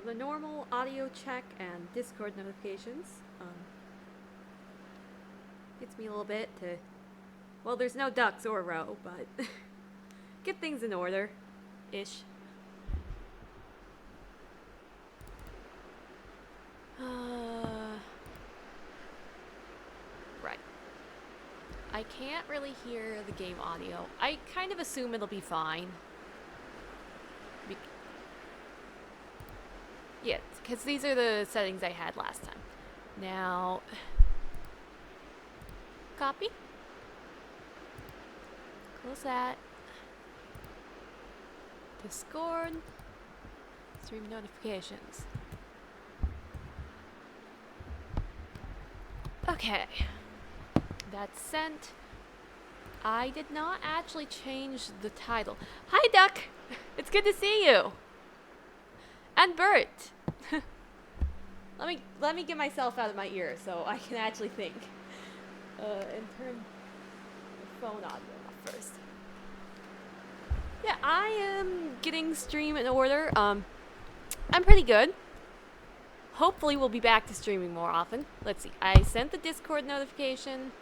The normal audio check and Discord notifications. Gets me a little bit to... Well, there's no ducks or row, but... get things in order-ish. Right. I can't really hear the game audio. I kind of assume it'll be fine. Yeah, because these are the settings I had last time. Now... Copy. Close that. Discord. Stream notifications. Okay. That's sent. I did not actually change the title. Hi, Duck! It's good to see you! And Bert! Let me get myself out of my ear so I can actually think. And turn the phone audio off first. Yeah, I am getting stream in order. I'm pretty good. Hopefully we'll be back to streaming more often. Let's see. I sent the Discord notification.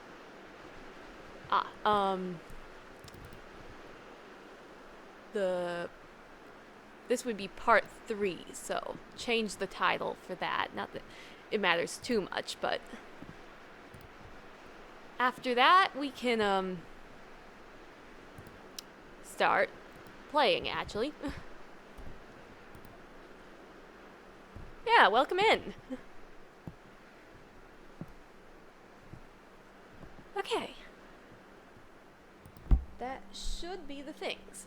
This would be part 3, so change the title for that. Not that it matters too much, but after that we can start playing, actually. Yeah, welcome in. Okay. That should be the things.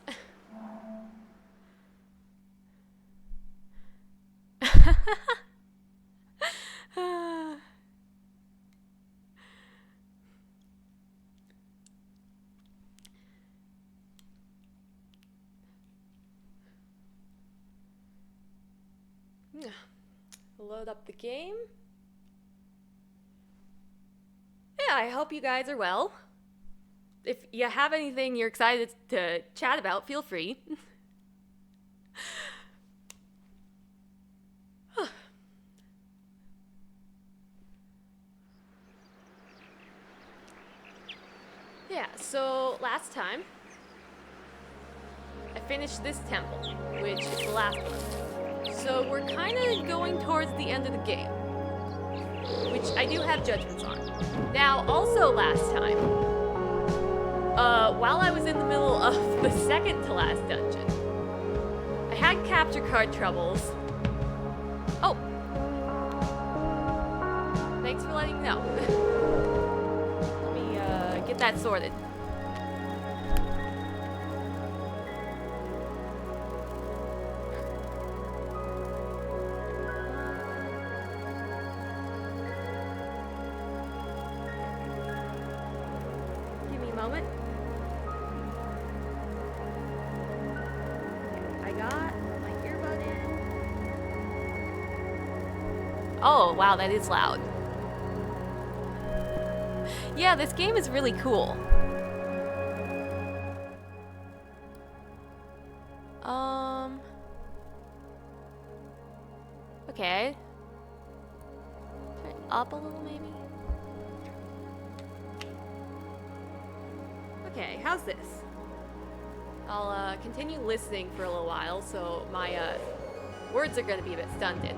Load up the game. Yeah, I hope you guys are well. If you have anything you're excited to chat about, feel free. Yeah, so last time I finished this temple, which is the last one. So we're kind of going towards the end of the game, which I do have judgments on. Now, also last time, while I was in the middle of the second to last dungeon, I had capture card troubles. Oh! Thanks for letting me know. Let me get that sorted. Oh, wow, that is loud. Yeah, this game is really cool. Okay. Turn it up a little, maybe? Okay, how's this? I'll, continue listening for a little while, so my, words are gonna be a bit stunted.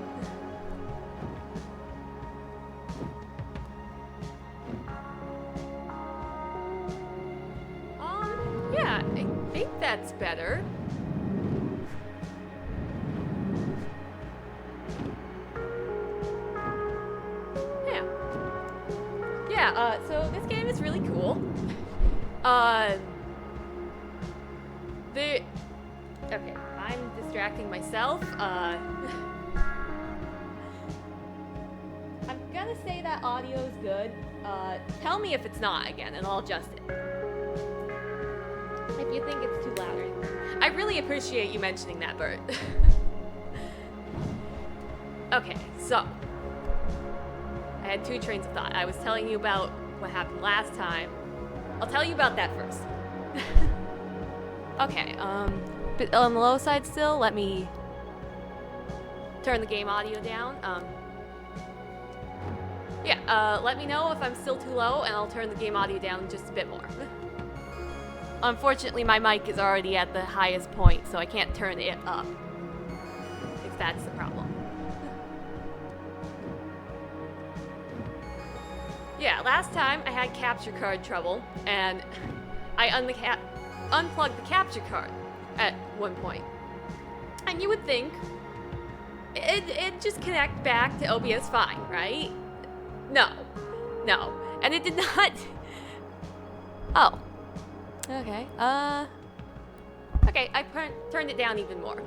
Yeah, I think that's better. Yeah. Yeah, so this game is really cool. Okay, I'm distracting myself. I'm gonna say that audio's good. Tell me if it's not again, and I'll adjust it. If you think it's too loud or anything. I really appreciate you mentioning that, Bert. Okay, so I had 2 trains of thought. I was telling you about what happened last time. I'll tell you about that first. Okay, bit on the low side still. Let me turn the game audio down. Let me know if I'm still too low, and I'll turn the game audio down just a bit more. Unfortunately, my mic is already at the highest point, so I can't turn it up, if that's the problem. Yeah, last time I had capture card trouble, and I unplugged the capture card at one point. And you would think it'd just connect back to OBS fine, right? No. And it did not. Oh. Okay. Okay, I turned it down even more.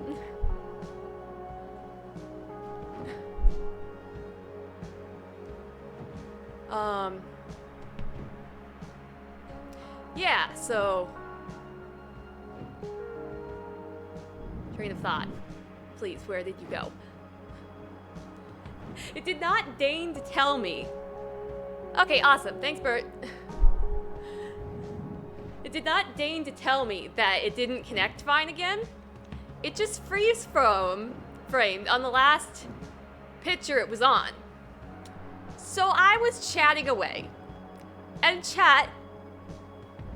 Yeah, so train of thought. Please, where did you go? It did not deign to tell me. Okay, awesome. Thanks, Bert. It did not deign to tell me that it didn't connect fine again. It just framed on the last picture it was on. So I was chatting away. And chat,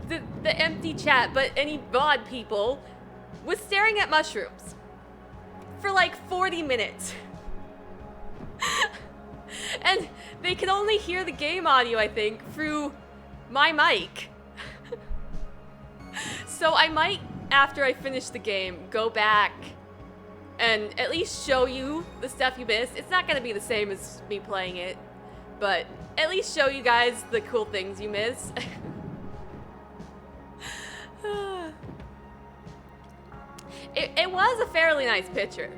the empty chat, but any VOD people, was staring at mushrooms for like 40 minutes. And they could only hear the game audio, I think, through my mic. So I might, after I finish the game, go back and at least show you the stuff you missed. It's not gonna be the same as me playing it, but at least show you guys the cool things you miss. It was a fairly nice picture.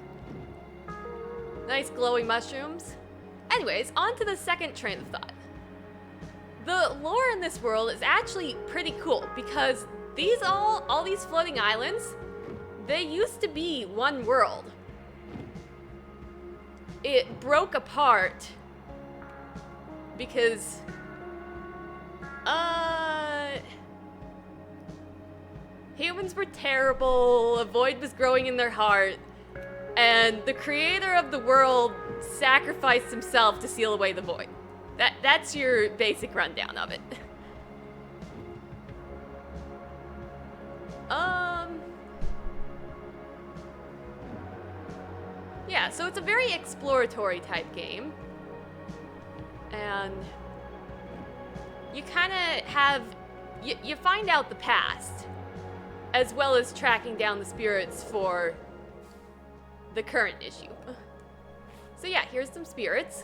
Nice glowing mushrooms. Anyways, on to the second train of thought. The lore in this world is actually pretty cool because all these floating islands, they used to be one world. It broke apart because humans were terrible, a void was growing in their heart, and the creator of the world sacrificed himself to seal away the void. That's your basic rundown of it. Yeah, so it's a very exploratory type game. And you kind of have, you find out the past, as well as tracking down the spirits for the current issue. So yeah, here's some spirits.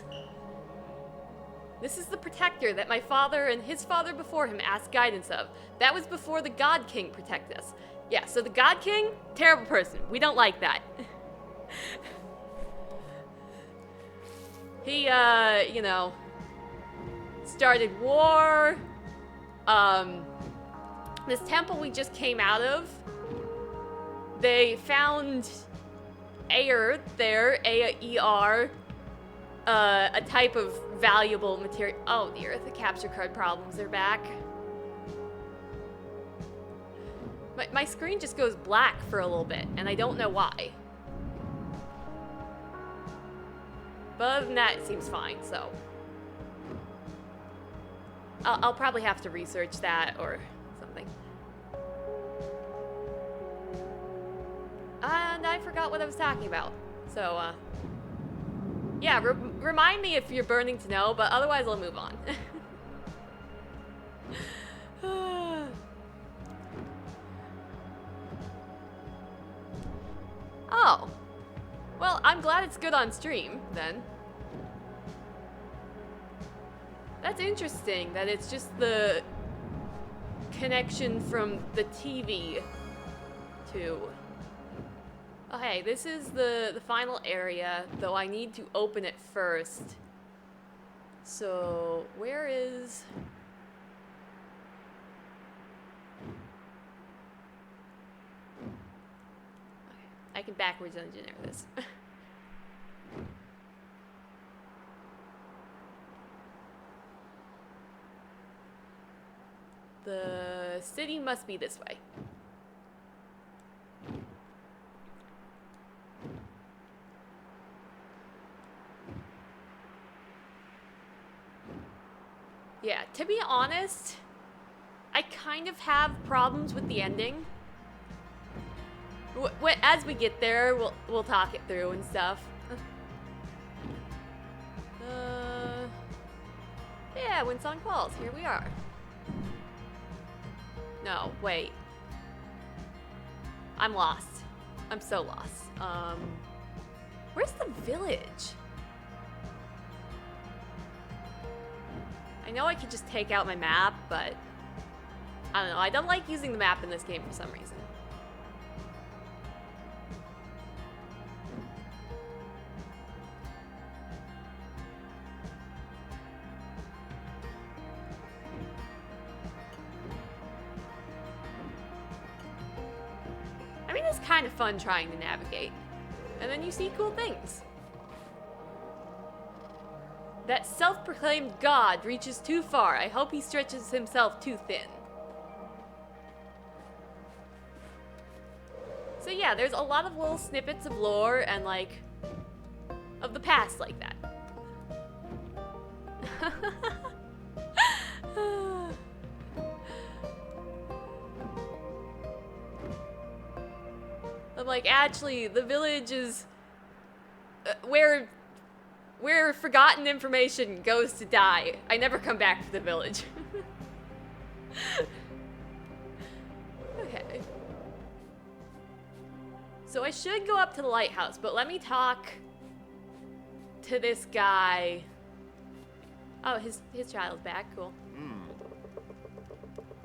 This is the protector that my father and his father before him asked guidance of. That was before the God King protected us. Yeah, so the God King, terrible person. We don't like that. He, you know, started war. This temple we just came out of, they found AER there, AER, a type of valuable material. Oh dear, the capture card problems are back. My screen just goes black for a little bit, and I don't know why. But other than that, it seems fine, so. I'll probably have to research that or something. And I forgot what I was talking about. So, yeah, remind me if you're burning to know, but otherwise I'll move on. Oh. Well, I'm glad it's good on stream, then. That's interesting that it's just the connection from the TV to... Oh, hey, this is the final area, though I need to open it first. So, where is... I can backwards engineer this. The city must be this way. Yeah, to be honest, I kind of have problems with the ending. As we get there, we'll talk it through and stuff. Yeah, Windsong Falls. Here we are. No, wait. I'm lost. I'm so lost. Where's the village? I know I could just take out my map, but I don't know. I don't like using the map in this game for some reason. I mean, it's kind of fun trying to navigate. And then you see cool things. That self-proclaimed god reaches too far. I hope he stretches himself too thin. So yeah, there's a lot of little snippets of lore and like, of the past like that. I'm like, actually, the village is where forgotten information goes to die. I never come back to the village. Okay. So I should go up to the lighthouse, but let me talk to this guy. Oh, his child's back. Cool.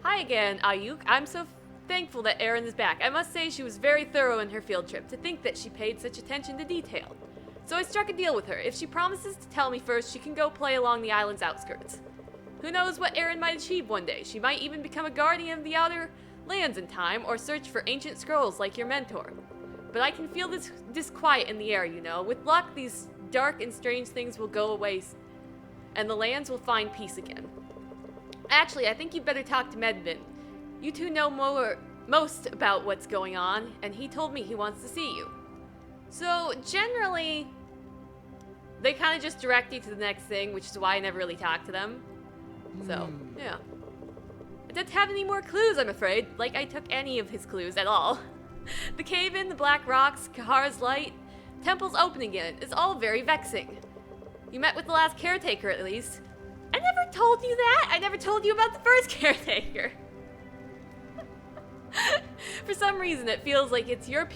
Hi again, Ayuk. I'm so thankful that Erin is back. I must say she was very thorough in her field trip. To think that she paid such attention to detail. So I struck a deal with her. If she promises to tell me first, she can go play along the island's outskirts. Who knows what Erin might achieve one day? She might even become a guardian of the outer lands in time, or search for ancient scrolls like your mentor. But I can feel this disquiet in the air, you know. With luck, these dark and strange things will go away, and the lands will find peace again. Actually, I think you better talk to Medvin. You two know most about what's going on, and he told me he wants to see you. So, generally, they kind of just direct you to the next thing, which is why I never really talk to them. So, yeah. I don't have any more clues, I'm afraid. Like I took any of his clues at all. The cave-in, the black rocks, Kahar's light, temple's opening again. It's all very vexing. You met with the last caretaker, at least. I never told you that! I never told you about the first caretaker! For some reason, it feels like it's your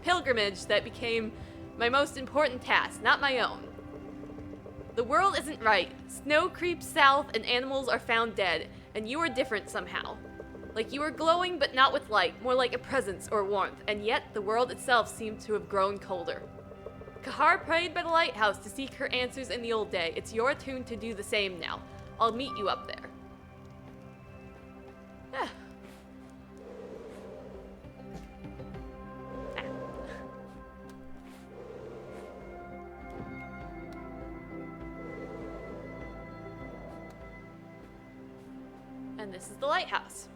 pilgrimage that became my most important task, not my own. The world isn't right. Snow creeps south and animals are found dead, and you are different somehow. Like you are glowing but not with light, more like a presence or warmth, and yet the world itself seemed to have grown colder. Kahar prayed by the lighthouse to seek her answers in the old day. It's your turn to do the same now. I'll meet you up there. Ah. And this is the lighthouse.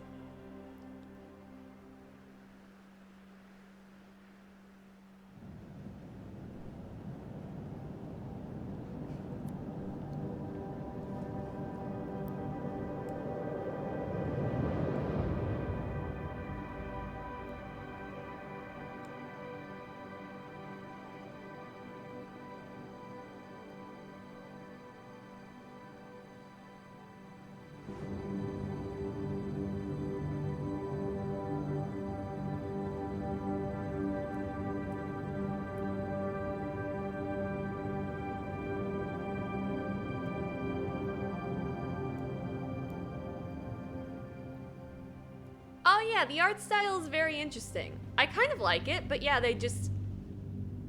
Oh yeah, the art style is very interesting. I kind of like it, but yeah, they just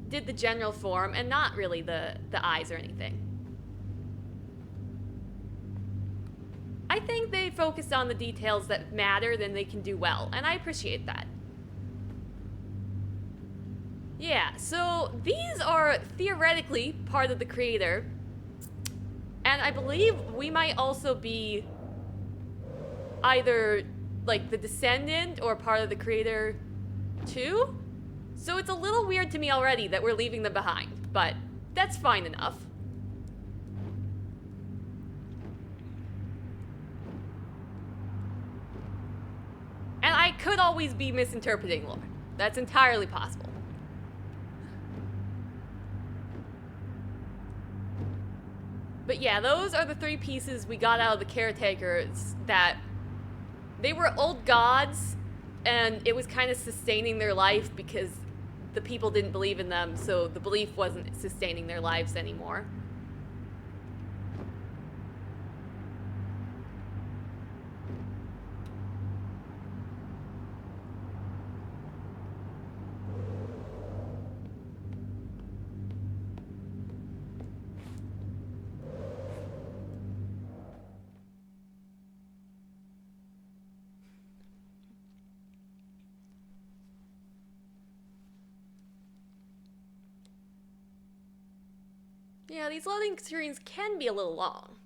did the general form and not really the eyes or anything. I think they focused on the details that matter, then they can do well, and I appreciate that. Yeah, so these are theoretically part of the creator, and I believe we might also be either like the descendant or part of the creator too. So it's a little weird to me already that we're leaving them behind, but that's fine enough. could always be misinterpreting lore. That's entirely possible. But yeah, those are the 3 pieces we got out of the caretakers that they were old gods, and it was kind of sustaining their life because the people didn't believe in them, so the belief wasn't sustaining their lives anymore. Yeah, these loading screens can be a little long.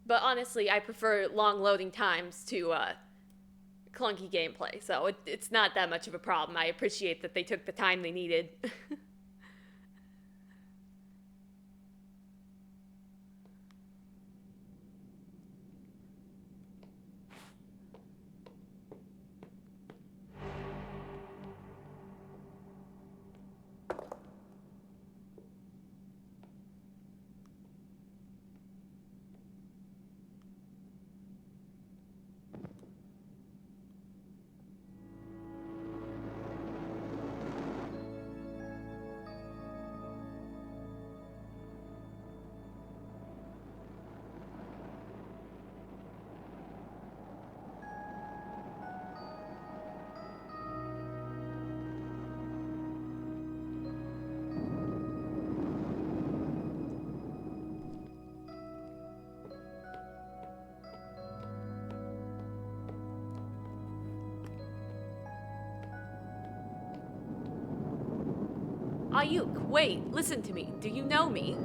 But honestly, I prefer long loading times to clunky gameplay, so it's not that much of a problem. I appreciate that they took the time they needed. Ayuk, wait, listen to me. Do you know me?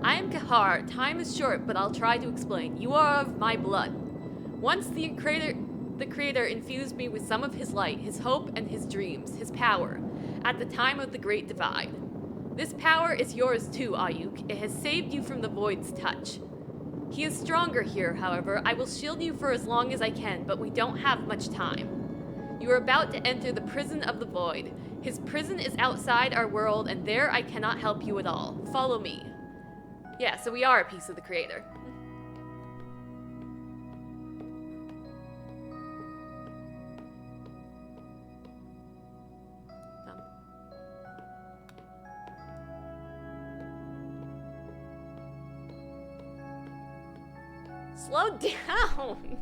I am Kahar. Time is short, but I'll try to explain. You are of my blood. Once the Creator infused me with some of his light, his hope, and his dreams, his power, at the time of the Great Divide. This power is yours too, Ayuk. It has saved you from the Void's touch. He is stronger here, however. I will shield you for as long as I can, but we don't have much time. You are about to enter the prison of the Void. His prison is outside our world, and there I cannot help you at all. Follow me. Yeah, so we are a piece of the Creator. Slow down!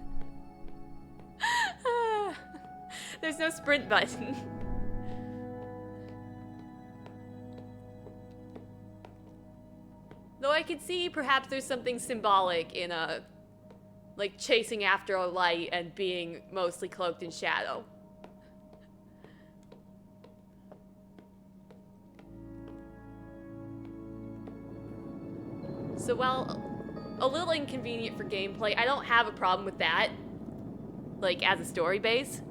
There's no sprint button. Though I could see perhaps there's something symbolic in like chasing after a light and being mostly cloaked in shadow. So while a little inconvenient for gameplay, I don't have a problem with that, like as a story base.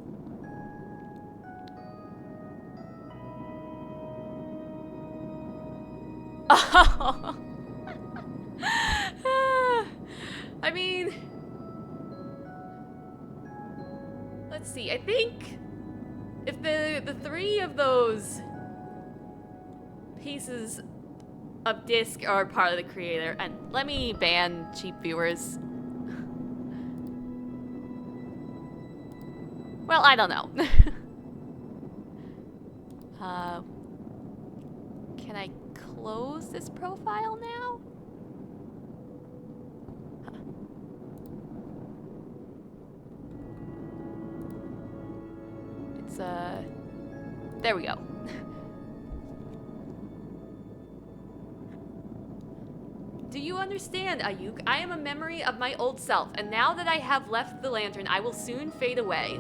Oh. I mean, let's see. I think if the 3 of those pieces of disc are part of the Creator, and let me ban cheap viewers. Well, I don't know. Can I close this profile now? Huh. It's there we go. Do you understand, Ayuk? I am a memory of my old self, and now that I have left the lantern, I will soon fade away.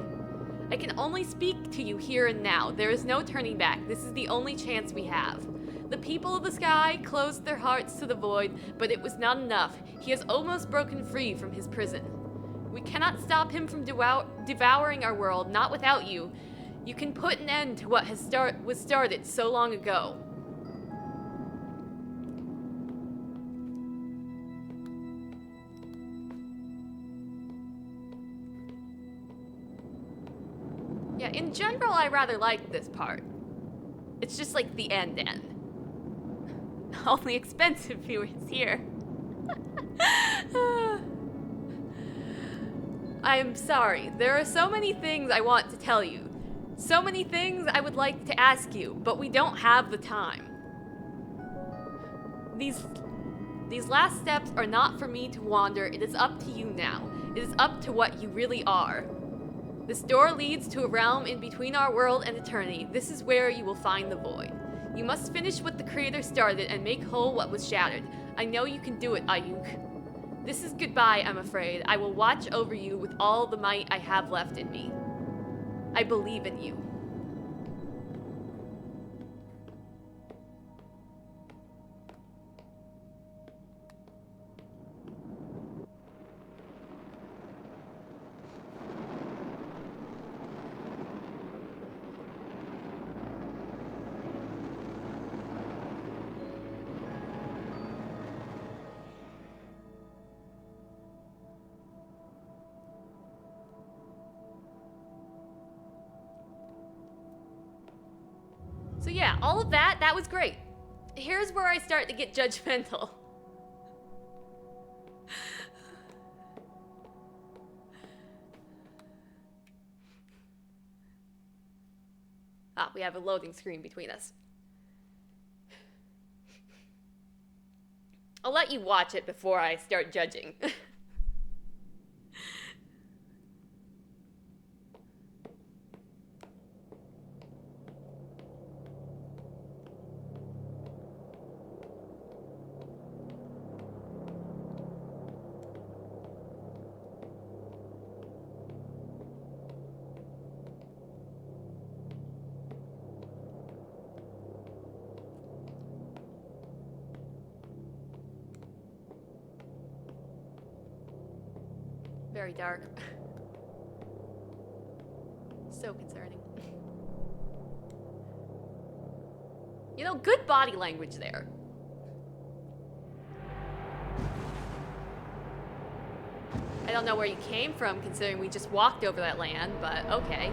I can only speak to you here and now. There is no turning back. This is the only chance we have. The people of the sky closed their hearts to the Void, but it was not enough. He has almost broken free from his prison. We cannot stop him from devouring our world, not without you. You can put an end to what was started so long ago. Yeah, in general, I rather like this part. It's just like the end. Only expensive viewers here. I'm sorry. There are so many things I want to tell you. So many things I would like to ask you, but we don't have the time. These last steps are not for me to wander. It is up to you now. It is up to what you really are. This door leads to a realm in between our world and eternity. This is where you will find the void. You must finish what the Creator started and make whole what was shattered. I know you can do it, Ayuk. This is goodbye, I'm afraid. I will watch over you with all the might I have left in me. I believe in you. So yeah, all of that was great. Here's where I start to get judgmental. We have a loading screen between us. I'll let you watch it before I start judging. Very dark. So concerning. You know, good body language there. I don't know where you came from, considering we just walked over that land, but okay.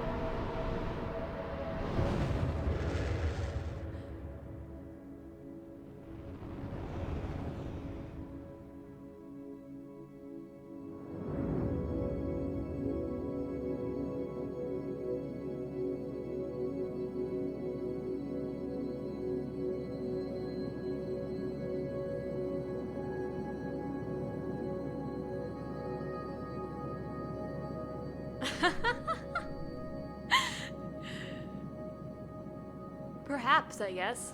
Perhaps, I guess.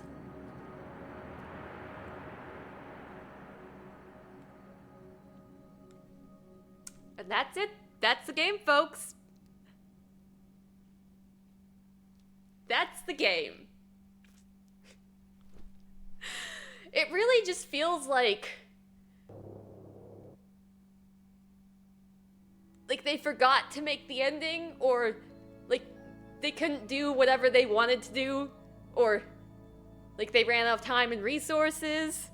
And that's it. That's the game, folks. That's the game. It really just feels like they forgot to make the ending, or like they couldn't do whatever they wanted to do, or like they ran out of time and resources.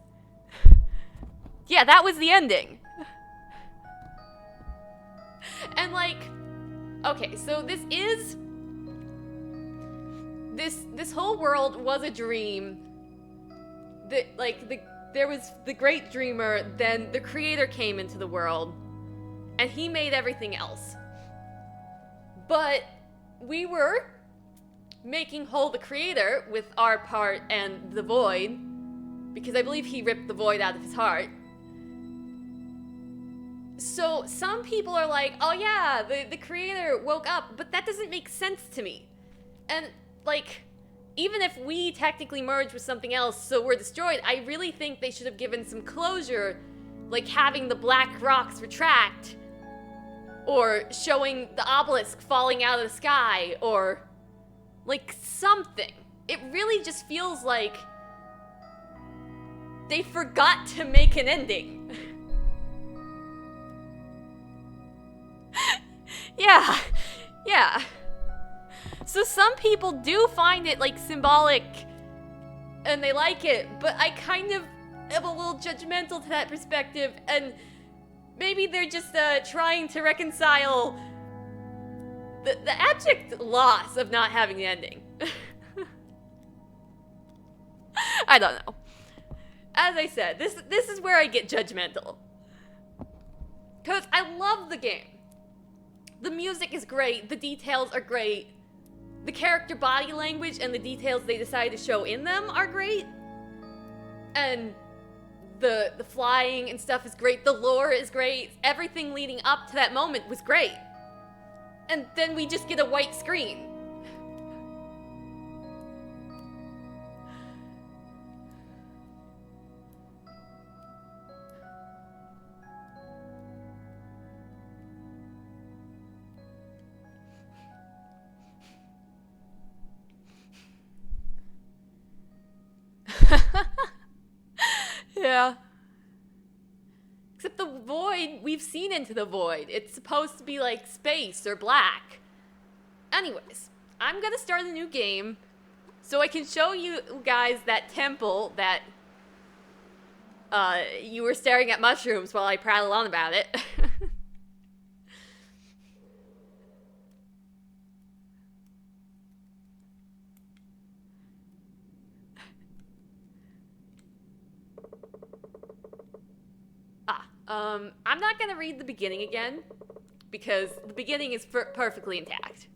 Yeah, that was the ending. And like, okay, so this whole world was a dream. There was the great dreamer, then the creator came into the world, and he made everything else. But we were making whole the creator with our part and the void, because I believe he ripped the void out of his heart. So some people are like, oh yeah, the creator woke up, but that doesn't make sense to me. And like, even if we technically merged with something else, so we're destroyed, I really think they should have given some closure, like having the black rocks retract, or showing the obelisk falling out of the sky, or like something. It really just feels like they forgot to make an ending. Yeah. So some people do find it like symbolic and they like it, but I kind of am a little judgmental to that perspective, and maybe they're just trying to reconcile the abject loss of not having the ending. I don't know. As I said, this is where I get judgmental. Because I love the game. The music is great, the details are great, the character body language and the details they decide to show in them are great, and the flying and stuff is great, the lore is great, everything leading up to that moment was great. And then we just get a white screen. Yeah. Except the void, we've seen into the void. It's supposed to be like space or black. Anyways, I'm gonna start a new game so I can show you guys that temple that you were staring at mushrooms while I prattle on about it. I'm not gonna read the beginning again, because the beginning is perfectly intact.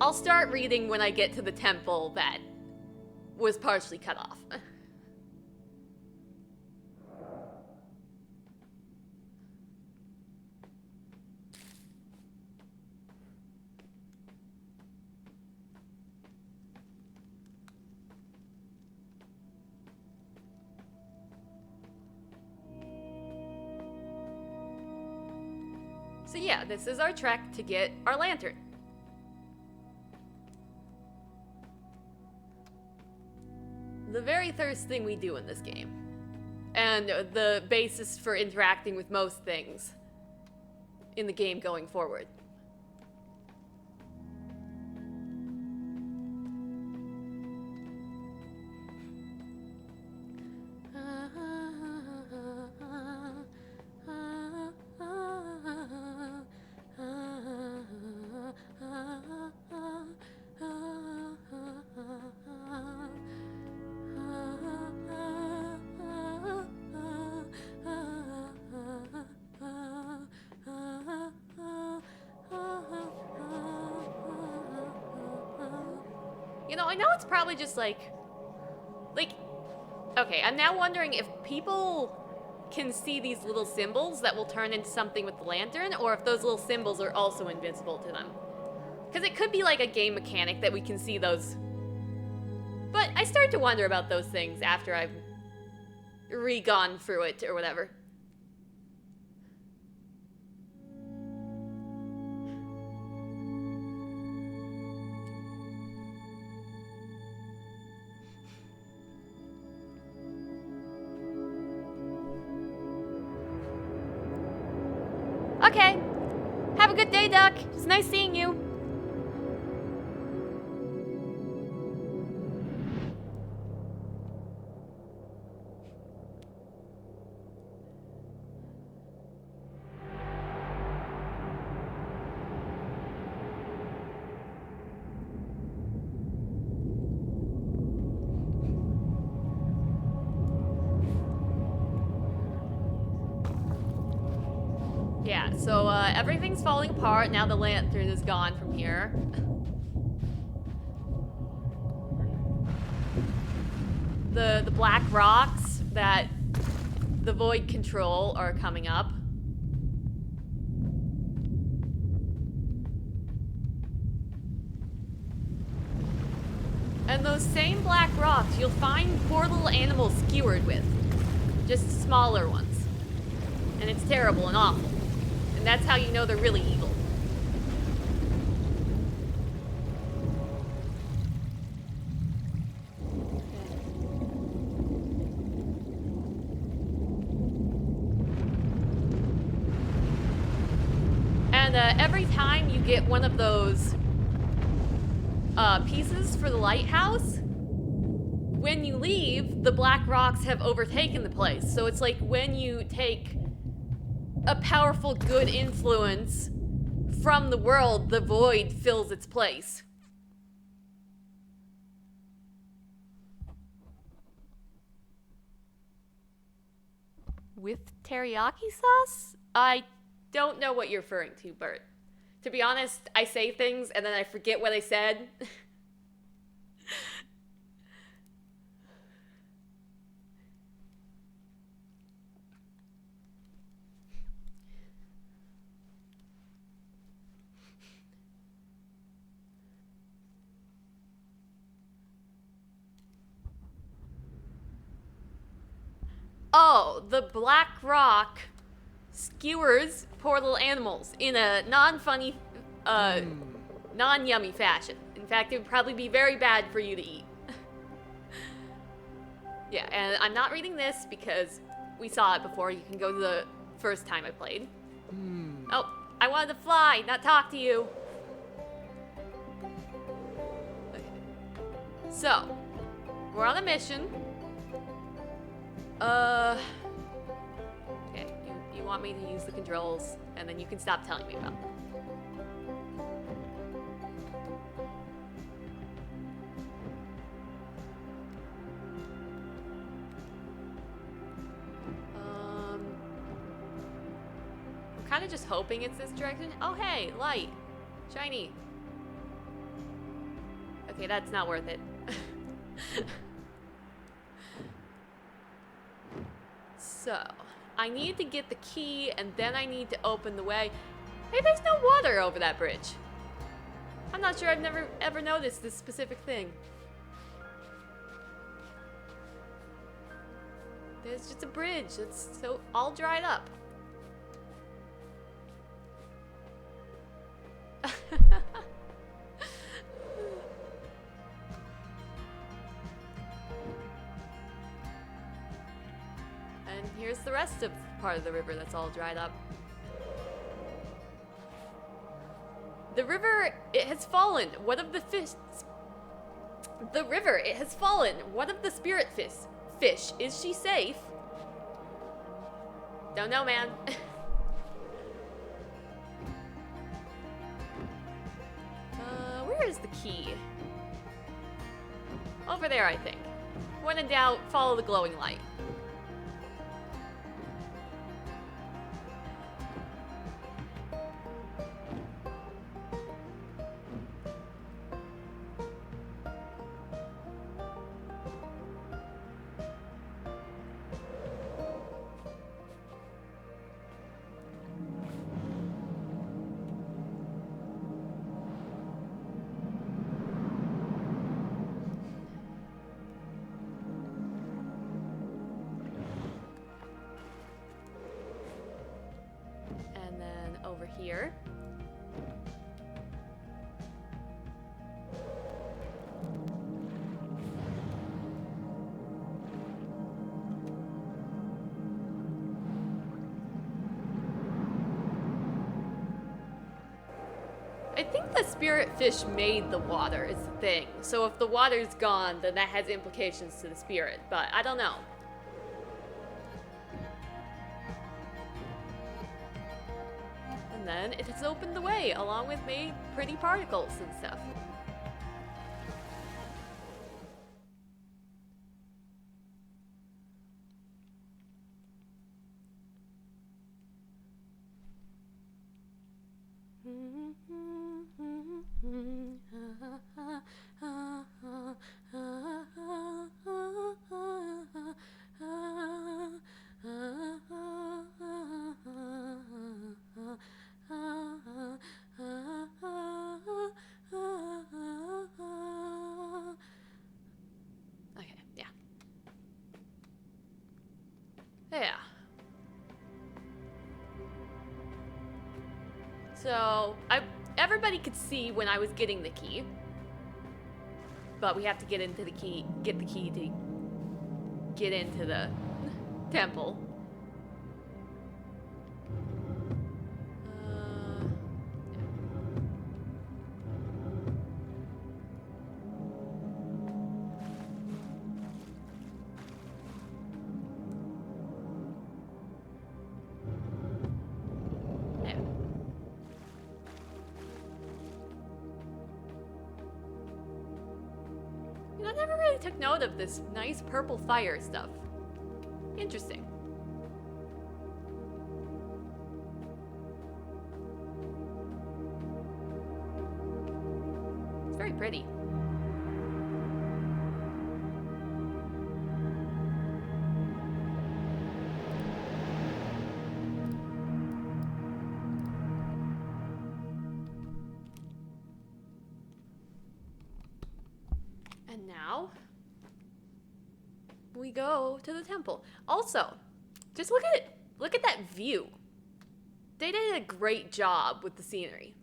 I'll start reading when I get to the temple that was partially cut off. So yeah, this is our trek to get our lantern. The very first thing we do in this game. And the basis for interacting with most things in the game going forward. You know, I know it's probably just like, okay, I'm now wondering if people can see these little symbols that will turn into something with the lantern, or if those little symbols are also invisible to them. Because it could be like a game mechanic that we can see those. But I start to wonder about those things after I've re-gone through it or whatever. Okay. Have a good day, Duck. It's nice seeing you. Yeah, so everything's falling apart. Now the lantern is gone from here. The black rocks that the void control are coming up. And those same black rocks you'll find poor little animals skewered with. Just smaller ones. And it's terrible and awful. And that's how you know they're really evil. And every time you get one of those pieces for the lighthouse, when you leave, the black rocks have overtaken the place. So it's like when you take a powerful good influence from the world, the void fills its place. With teriyaki sauce? I don't know what you're referring to, Bert. To be honest, I say things and then I forget what I said. Oh, the black rock skewers poor little animals in a non-funny, non-yummy fashion. In fact, it would probably be very bad for you to eat. Yeah, and I'm not reading this because we saw it before. You can go to the first time I played. Oh, I wanted to fly, not talk to you. Okay. So, we're on a mission. Okay, you want me to use the controls, and then you can stop telling me about them. I'm kind of just hoping it's this direction. Oh, hey, light. Shiny. Okay, that's not worth it. So, I need to get the key, and then I need to open the way. Hey, there's no water over that bridge. I'm not sure, I've never ever noticed this specific thing. There's just a bridge that's so all dried up. And here's the rest of part of the river that's all dried up. The river, it has fallen. What of the fish? The river, it has fallen. What of the spirit fish? Is she safe? Don't know, man. Where is the key? Over there, I think. When in doubt, follow the glowing light. Here. I think the spirit fish made the water is the thing. So if the water's gone, then that has implications to the spirit, but I don't know. And then it has opened the way, along with made pretty particles and stuff. Okay, yeah. Yeah. So, everybody could see when I was getting the key. But we have to get the key to get into the temple. really took note of this nice purple fire stuff. Interesting. It's very pretty. And now we go to the temple. Also, just look at it. Look at that view. They did a great job with the scenery.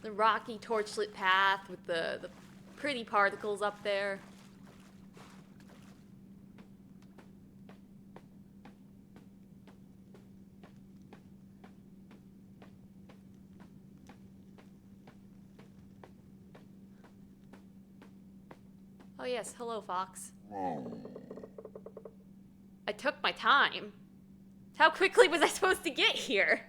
The rocky torchlit path with the pretty particles up there. Oh yes, hello, Fox. I took my time. How quickly was I supposed to get here?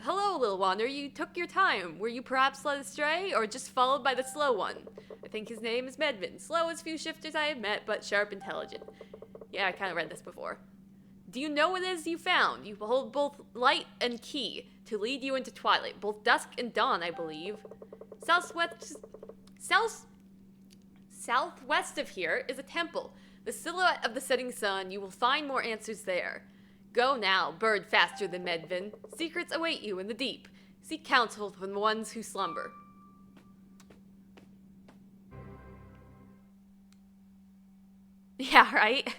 Hello, little wanderer. You took your time. Were you perhaps led astray, or just followed by the slow one? I think his name is Medvin. Slow as few shifters I have met, but sharp, intelligent. Yeah, I kind of read this before. Do you know what it is you found? You hold both light and key to lead you into twilight, both dusk and dawn, I believe. Southwest of here is a temple. The silhouette of the setting sun. You will find more answers there. Go now, bird faster than Medvin. Secrets await you in the deep. Seek counsel from the ones who slumber. Yeah, right?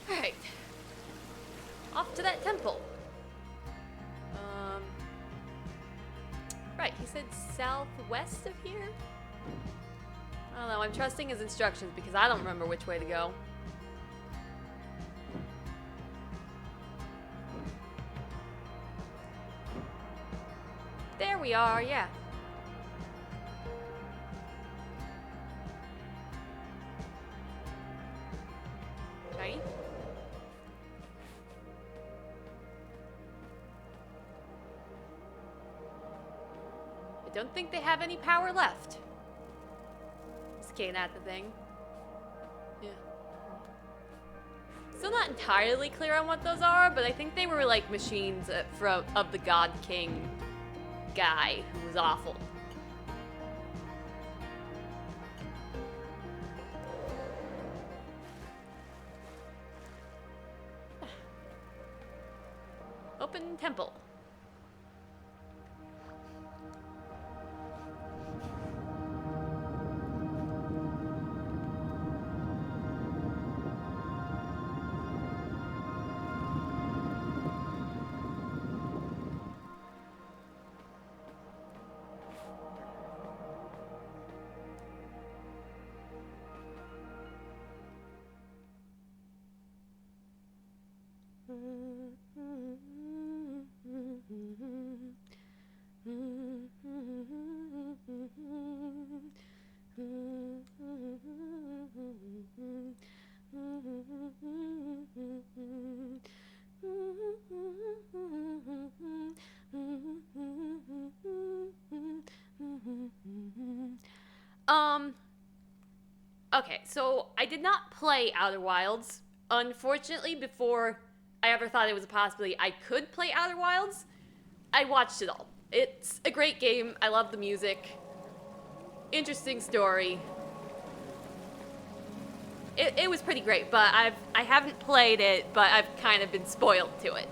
Alright. Off to that temple. Right, he said southwest of here? I don't know, I'm trusting his instructions because I don't remember which way to go. There we are, yeah. Right? I don't think they have any power left. Just getting at the thing. Yeah. Still not entirely clear on what those are, but I think they were like machines of the God King guy who was awful. Open temple. Okay, so I did not play Outer Wilds. Unfortunately, before I ever thought it was a possibility I could play Outer Wilds, I watched it all. It's a great game. I love the music. Interesting story. It was pretty great, but I haven't played it, but I've kind of been spoiled to it.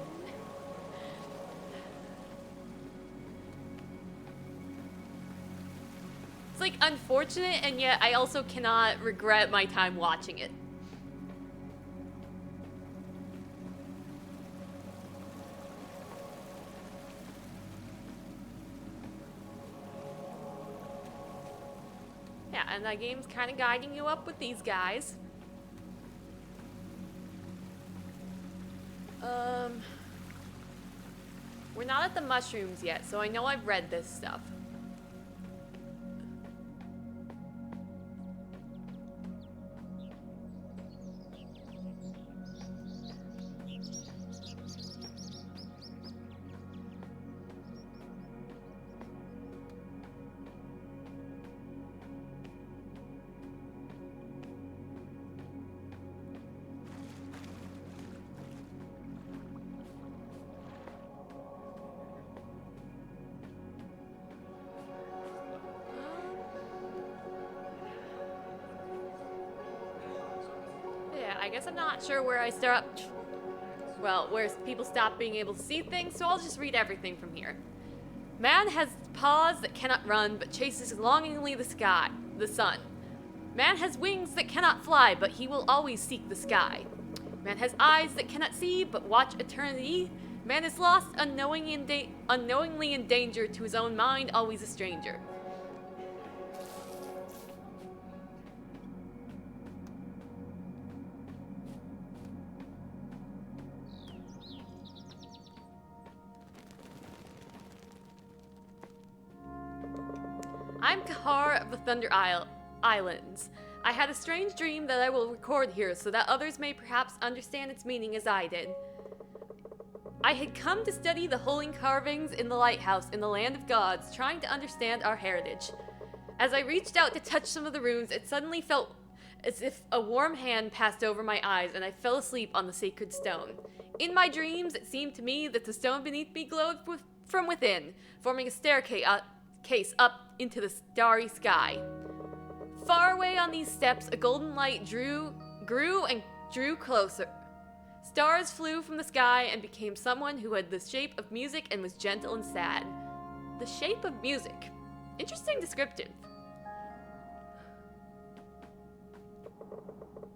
like unfortunate, and yet I also cannot regret my time watching it. Yeah, and that game's kind of guiding you up with these guys. We're not at the mushrooms yet, so I know I've read this stuff. I guess I'm not sure where I start. Well, where people stop being able to see things, so I'll just read everything from here. Man has paws that cannot run, but chases longingly the sun. Man has wings that cannot fly, but he will always seek the sky. Man has eyes that cannot see, but watch eternity. Man is lost, unknowingly in danger, to his own mind, always a stranger. I'm Kahar of the Thunder Islands. I had a strange dream that I will record here so that others may perhaps understand its meaning as I did. I had come to study the holy carvings in the lighthouse in the land of gods, trying to understand our heritage. As I reached out to touch some of the runes, it suddenly felt as if a warm hand passed over my eyes and I fell asleep on the sacred stone. In my dreams, it seemed to me that the stone beneath me glowed from within, forming a staircase up into the starry sky. Far away on these steps, a golden light grew and drew closer. Stars flew from the sky and became someone who had the shape of music and was gentle and sad. The shape of music. Interesting description.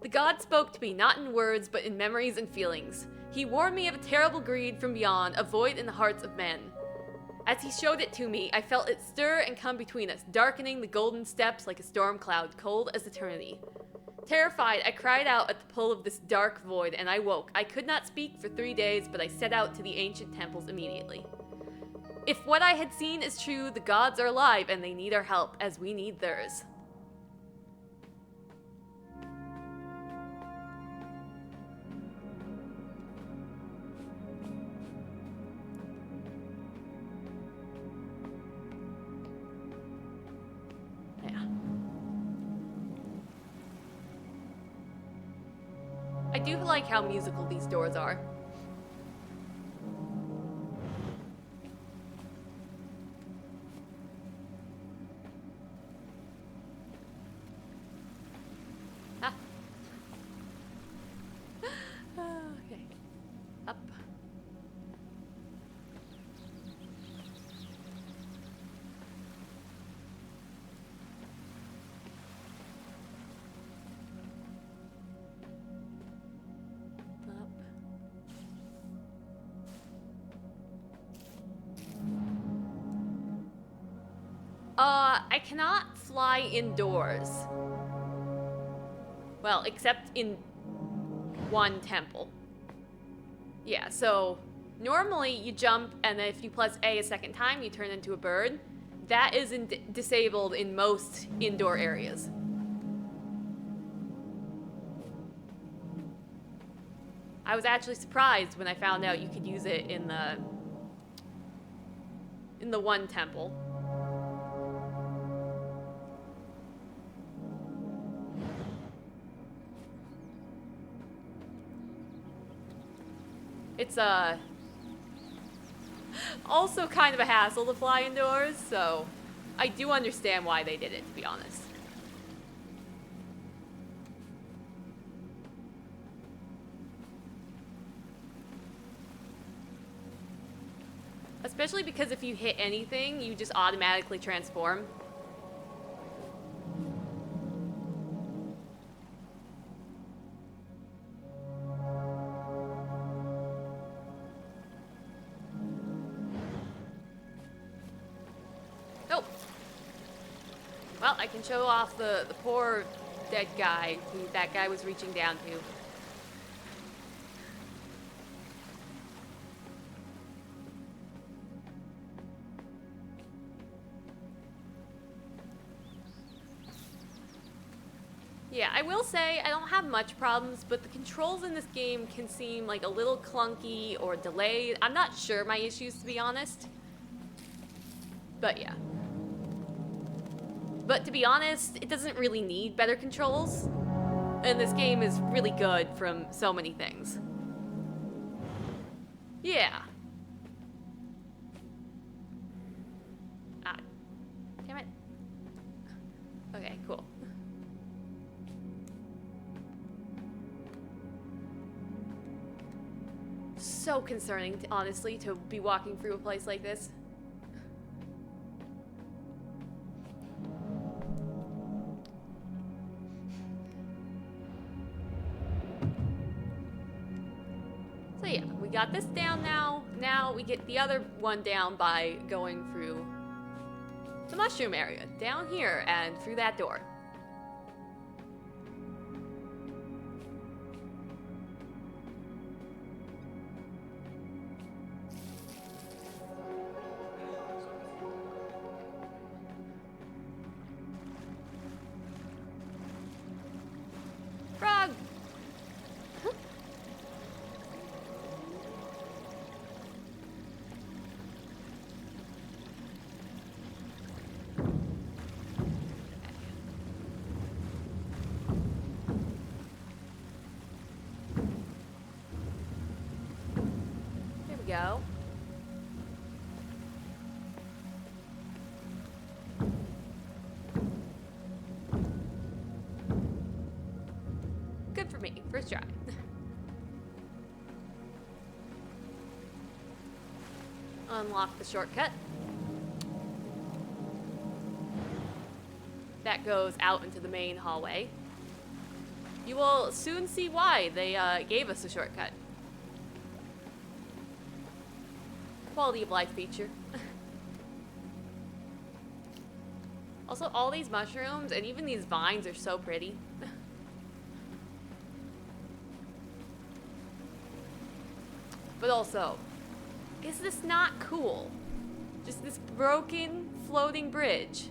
The god spoke to me, not in words, but in memories and feelings. He warned me of a terrible greed from beyond, a void in the hearts of men. As he showed it to me, I felt it stir and come between us, darkening the golden steps like a storm cloud, cold as eternity. Terrified, I cried out at the pull of this dark void, and I woke. I could not speak for 3 days, but I set out to the ancient temples immediately. If what I had seen is true, the gods are alive, and they need our help, as we need theirs. I do like how musical these doors are. Ah. Okay. Up. I cannot fly indoors. Well, except in one temple. Yeah, so normally you jump, and then if you press A a second time, you turn into a bird. That is disabled in most indoor areas. I was actually surprised when I found out you could use it in the one temple. It's also kind of a hassle to fly indoors, so I do understand why they did it, to be honest. Especially because if you hit anything, you just automatically transform. Well, I can show off the poor dead guy who that guy was reaching down to. Yeah, I will say I don't have much problems, but the controls in this game can seem like a little clunky or delayed. I'm not sure my issues, to be honest. But yeah. But to be honest, it doesn't really need better controls. And this game is really good from so many things. Yeah. Ah. Damn it. Okay, cool. So concerning, honestly, to be walking through a place like this. So yeah, we got this down now. Now we get the other one down by going through the mushroom area. Down here and through that door. Frog! There we go. Good for me. First try. Unlock the shortcut. That goes out into the main hallway. You will soon see why they gave us a shortcut. Quality of life feature. Also, all these mushrooms and even these vines are so pretty. But also, is this not cool? Just this broken, floating bridge.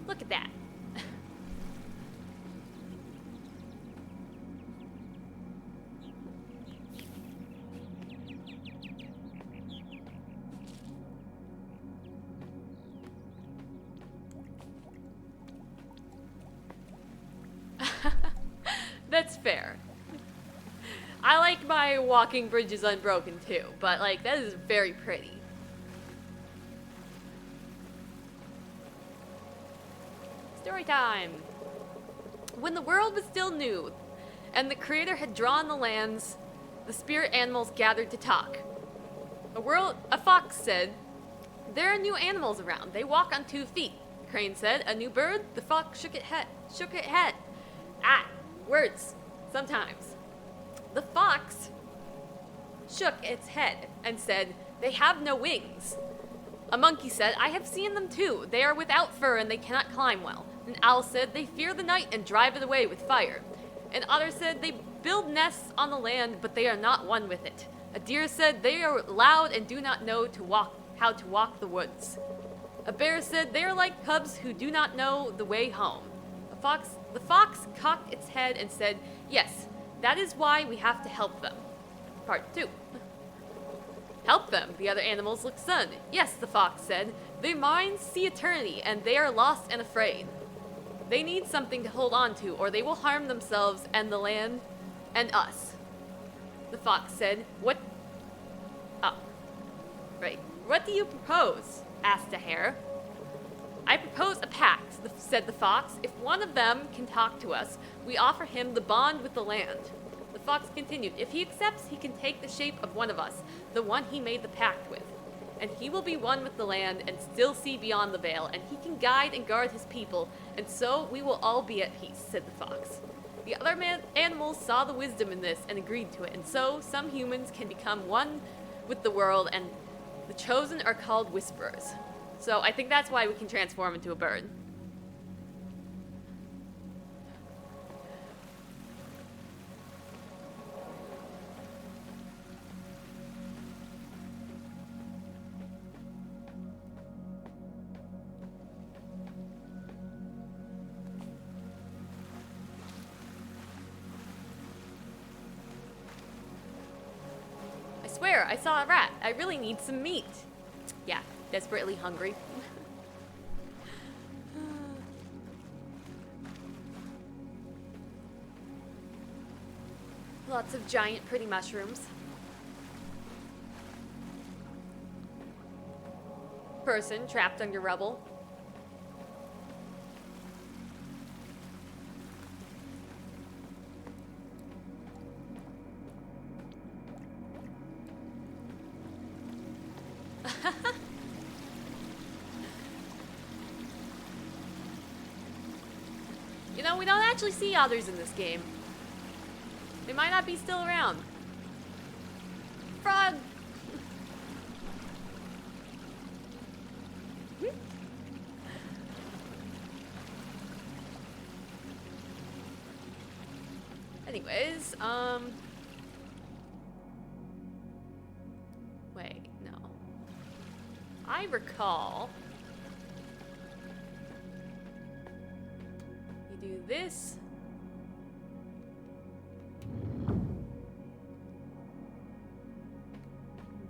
Look at that. That's fair. I like my walking bridges unbroken too, but like that is very pretty. Story time. When the world was still new, and the creator had drawn the lands, the spirit animals gathered to talk. A fox said, "There are new animals around. They walk on 2 feet." Crane said, "A new bird?" The fox shook its head. Ah, words. Sometimes. The fox shook its head and said, "They have no wings." A monkey said, "I have seen them too. They are without fur and they cannot climb well." An owl said, "They fear the night and drive it away with fire." An otter said, "They build nests on the land, but they are not one with it." A deer said, "They are loud and do not know how to walk the woods." A bear said, "They are like cubs who do not know the way home." The fox cocked its head and said, "Yes, that is why we have to help them." Part 2. Help them? The other animals looked stunned. "Yes," the fox said. "Their minds see eternity, and they are lost and afraid. They need something to hold on to, or they will harm themselves and the land and us." The fox said, "What? Oh, right. What do you propose?" asked a hare. "I propose a pact," said the fox. "If one of them can talk to us, we offer him the bond with the land." The fox continued, "If he accepts, he can take the shape of one of us, the one he made the pact with. And he will be one with the land and still see beyond the veil, and he can guide and guard his people, and so we will all be at peace," said the fox. The other animals saw the wisdom in this and agreed to it, and so some humans can become one with the world, and the chosen are called whisperers. So I think that's why we can transform into a bird. I swear, I saw a rat. I really need some meat. Yeah, desperately hungry. Lots of giant pretty mushrooms. Person trapped under rubble. You know, we don't actually see others in this game. They might not be still around. Frog! Anyways, wait, no. I recall you do this.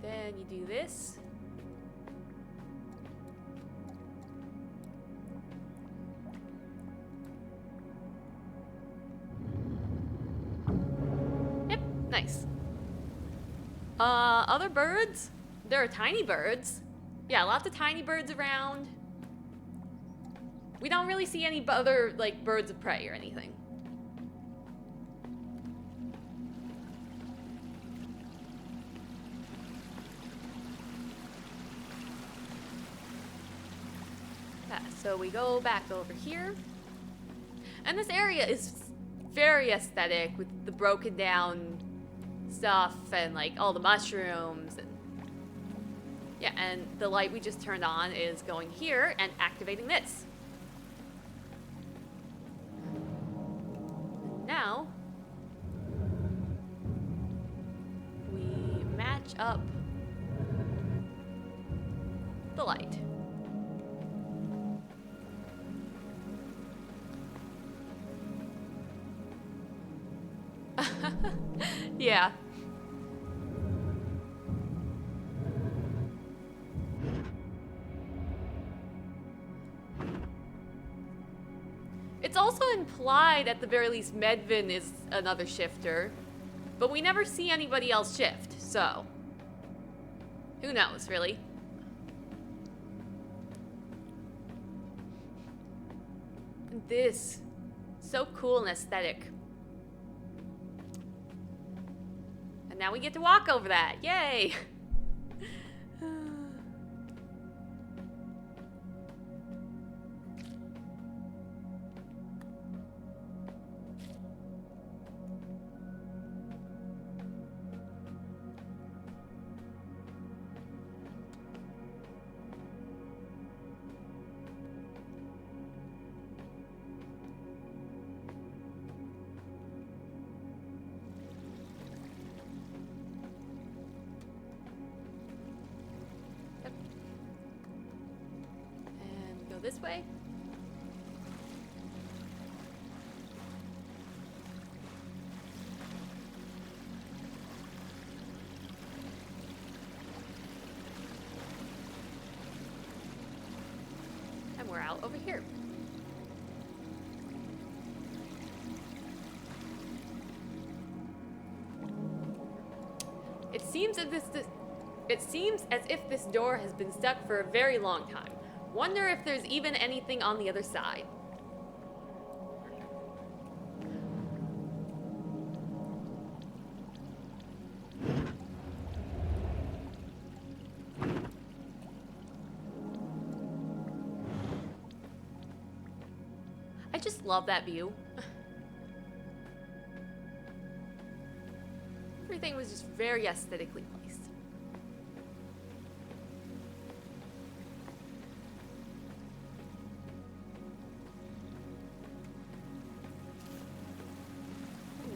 Then you do this. Yep, nice. Other birds? There are tiny birds. Yeah, lots of tiny birds around. We don't really see any other, like, birds of prey or anything. So we go back over here. And this area is very aesthetic with the broken down stuff and like all the mushrooms. And yeah, and the light we just turned on is going here and activating this. Now, we match up the light. Yeah. It's also implied at the very least Medvin is another shifter, but we never see anybody else shift, so who knows, really? And this, so cool and aesthetic. And now we get to walk over that. Yay! This way? And we're out over here. It seems as if this door has been stuck for a very long time. Wonder if there's even anything on the other side. I just love that view. Everything was just very aesthetically placed.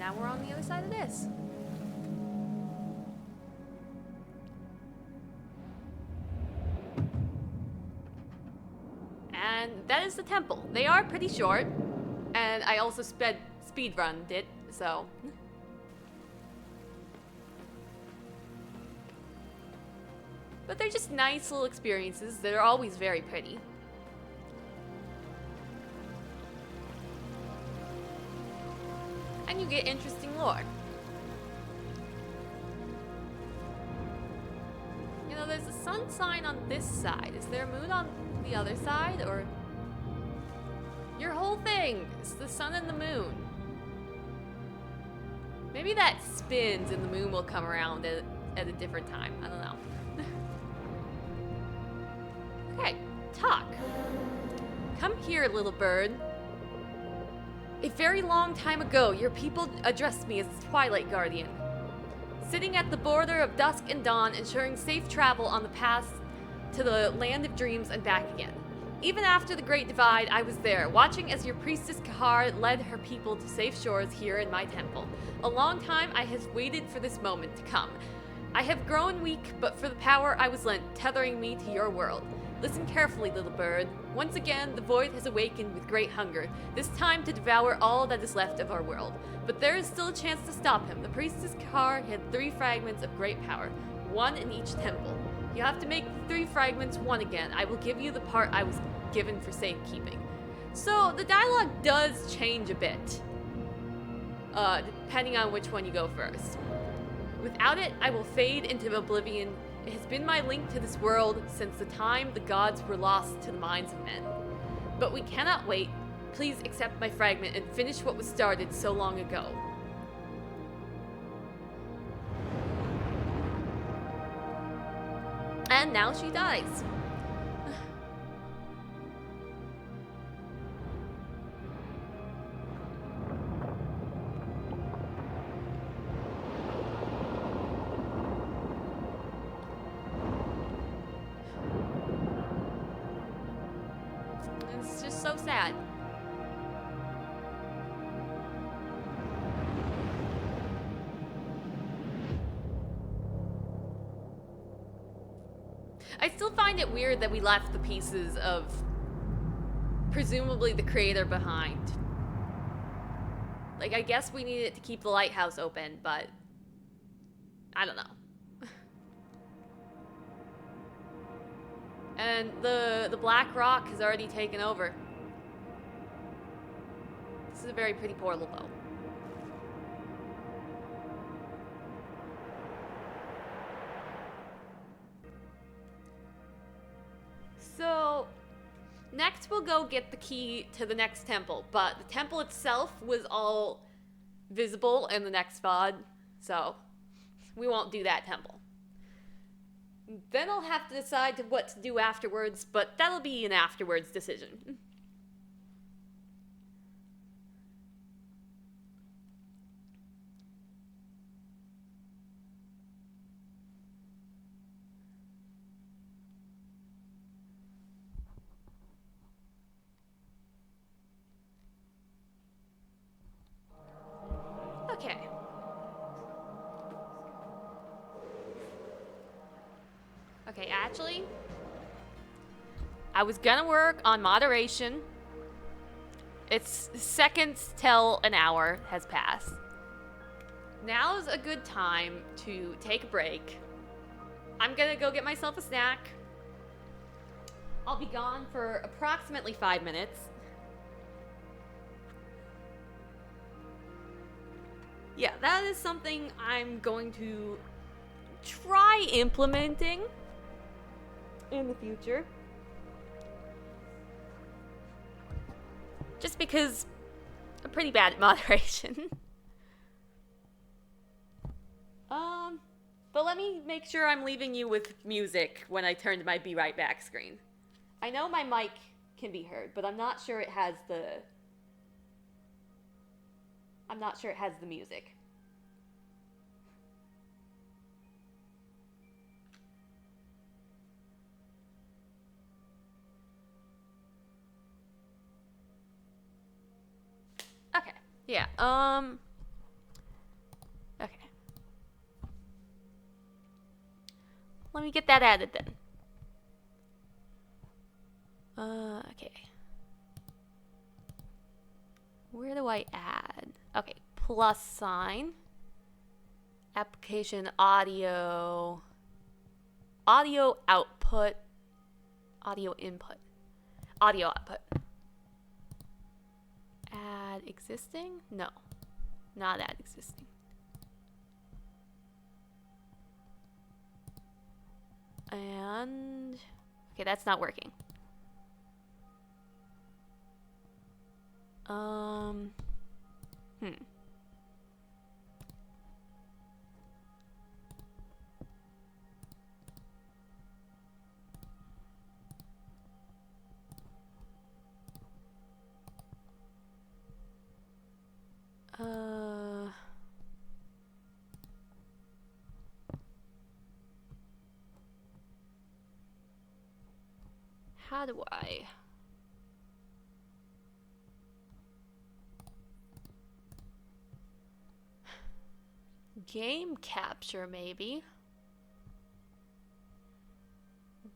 now we're on the other side of this. And that is the temple. They are pretty short, and I also speedrunned it, so. But they're just nice little experiences that are always very pretty. And you get interesting lore. You know, there's a sun sign on this side. Is there a moon on the other side, or? Your whole thing is the sun and the moon. Maybe that spins and the moon will come around at a different time. I don't know. Okay, talk. Come here, little bird. A very long time ago, your people addressed me as the Twilight Guardian. Sitting at the border of dusk and dawn, ensuring safe travel on the path to the land of dreams and back again. Even after the Great Divide, I was there, watching as your priestess Kahar led her people to safe shores here in my temple. A long time I have waited for this moment to come. I have grown weak, but for the power I was lent, tethering me to your world. Listen carefully, little bird. Once again, the void has awakened with great hunger, this time to devour all that is left of our world. But there is still a chance to stop him. The priestess Kahar had 3 fragments of great power, 1 in each temple. You have to make the 3 fragments 1 again. I will give you the part I was given for safekeeping. So the dialogue does change a bit, depending on which one you go first. Without it, I will fade into oblivion. It has been my link to this world since the time the gods were lost to the minds of men. But we cannot wait. Please accept my fragment and finish what was started so long ago. And now she dies. It's just so sad. I still find it weird that we left the pieces of presumably the creator behind. Like, I guess we needed to keep the lighthouse open, but I don't know. And the black rock has already taken over. This is a very pretty portal, though. So, next we'll go get the key to the next temple, but the temple itself was all visible in the next VOD, so we won't do that temple. Then I'll have to decide what to do afterwards, but that'll be an afterwards decision. Okay. Okay, actually, I was gonna work on moderation. It's seconds till an hour has passed. Now's a good time to take a break. I'm gonna go get myself a snack. I'll be gone for approximately 5 minutes. Yeah, that is something I'm going to try implementing in the future. Just because I'm pretty bad at moderation. But let me make sure I'm leaving you with music when I turn to my Be Right Back screen. I know my mic can be heard, but I'm not sure it has the music. Okay. Yeah. let me get that added then. Okay. Where do I add? Okay, plus sign. Application audio. Audio output. Audio input. Audio output. Add existing? No. Not add existing. And okay, that's not working. How do I? Game capture, maybe.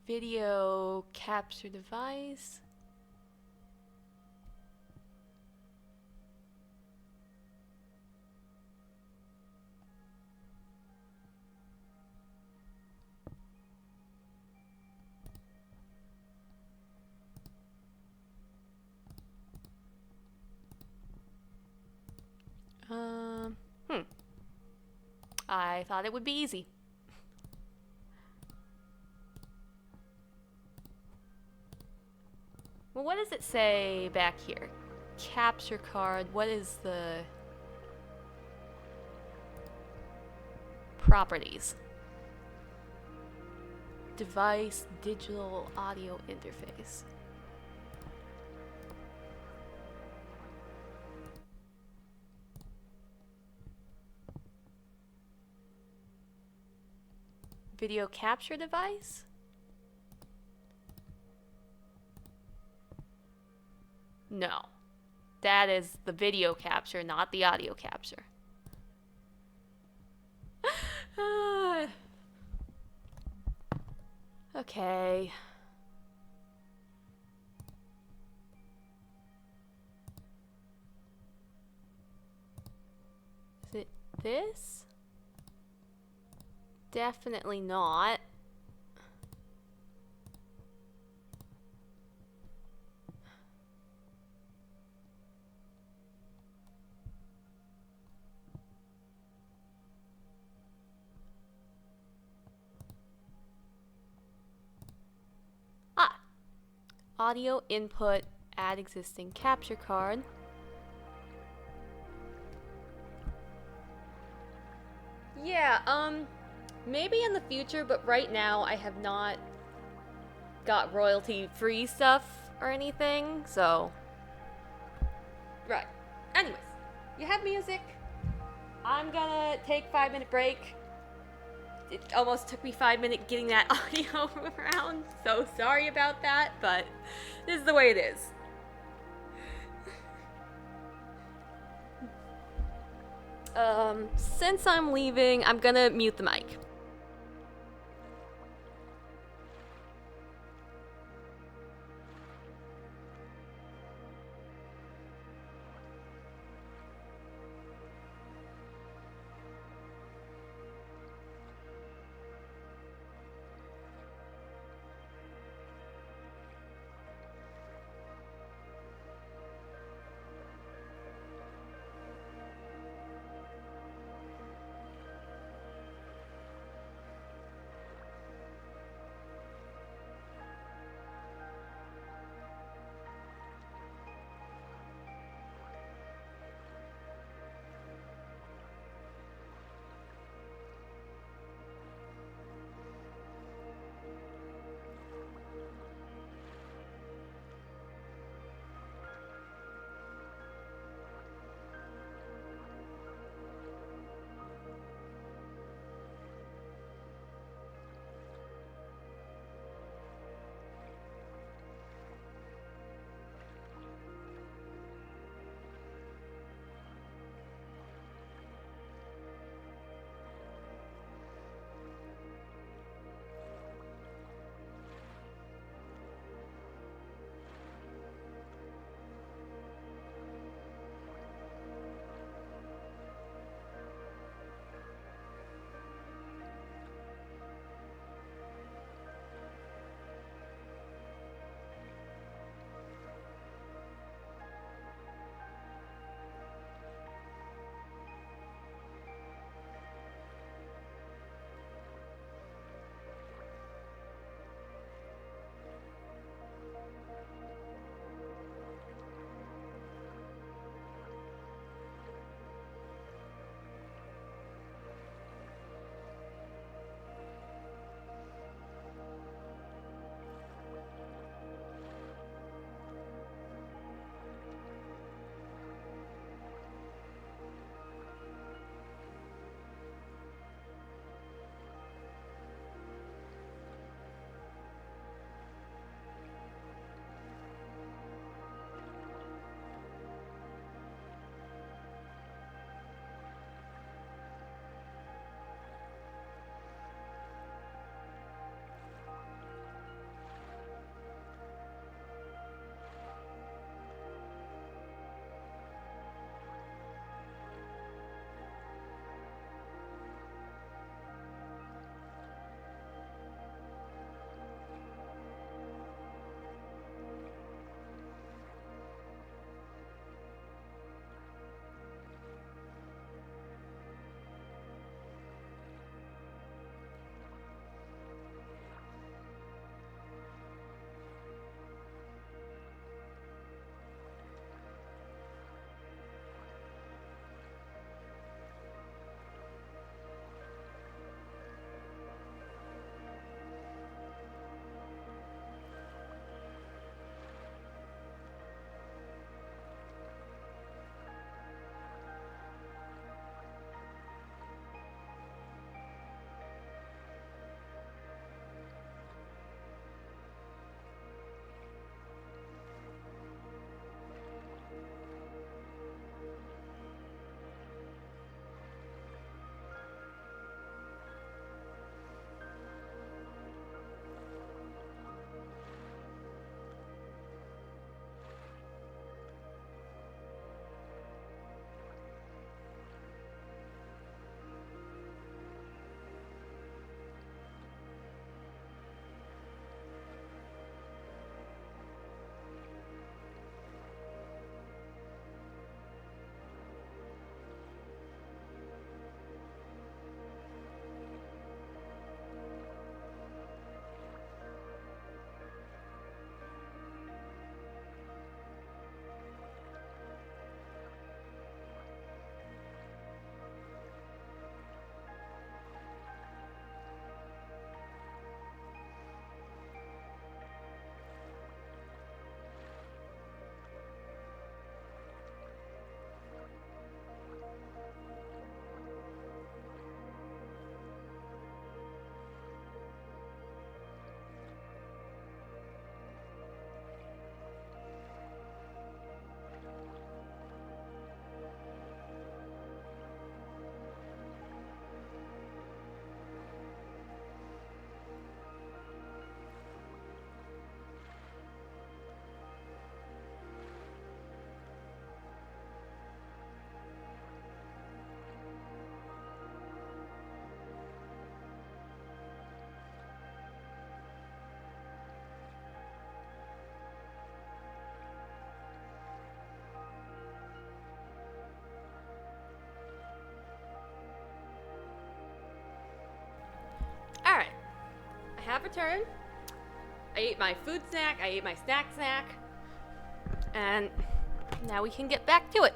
Video capture device. I thought it would be easy. Well, what does it say back here? Capture card. What is the properties? Device, digital audio interface. Video capture device? No. That is the video capture, not the audio capture. Okay. Is it this? Definitely not. Audio input, add existing capture card. Yeah, maybe in the future, but right now I have not got royalty-free stuff or anything, so. Right. Anyways, you have music. I'm gonna take 5-minute break. It almost took me 5 minutes getting that audio around, so sorry about that, but this is the way it is. Since I'm leaving, I'm gonna mute the mic. have returned. I ate my food snack, I ate my snack, and now we can get back to it.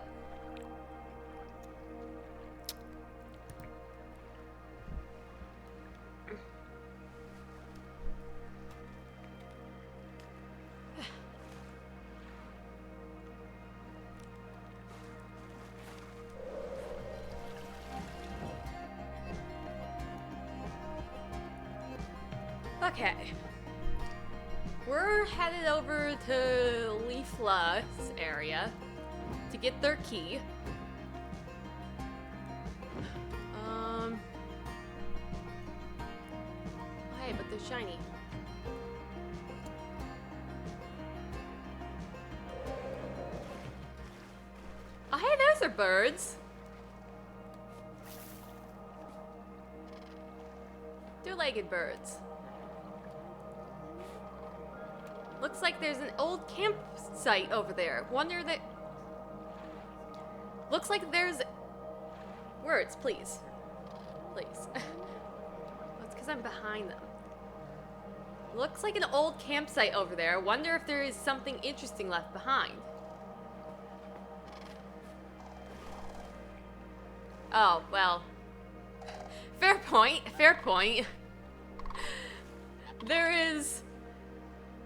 Okay. We're headed over to Leafla's area to get their key. Hey, but they're shiny. Oh, hey, those are birds. Two-legged birds. Looks like there's an old campsite over there. Wonder that... Looks like there's... Words, please. Please. That's because I'm behind them. Looks like an old campsite over there. Wonder if there is something interesting left behind. Oh, well. Fair point. Fair point. There is...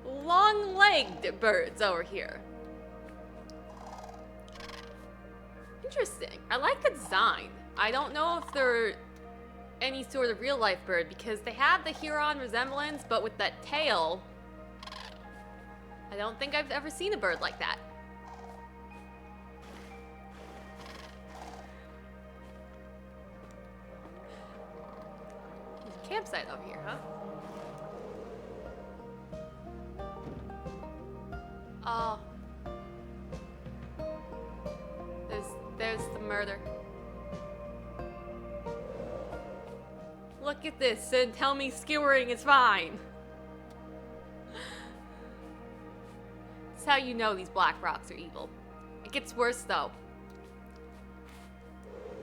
long-legged birds over here. Interesting. I like the design. I don't know if they're any sort of real-life bird because they have the Huron resemblance, but with that tail, I don't think I've ever seen a bird like that. There's a campsite over here, huh? Oh. There's the murder. Look at this and tell me skewering is fine. That's how you know these black rocks are evil. It gets worse though.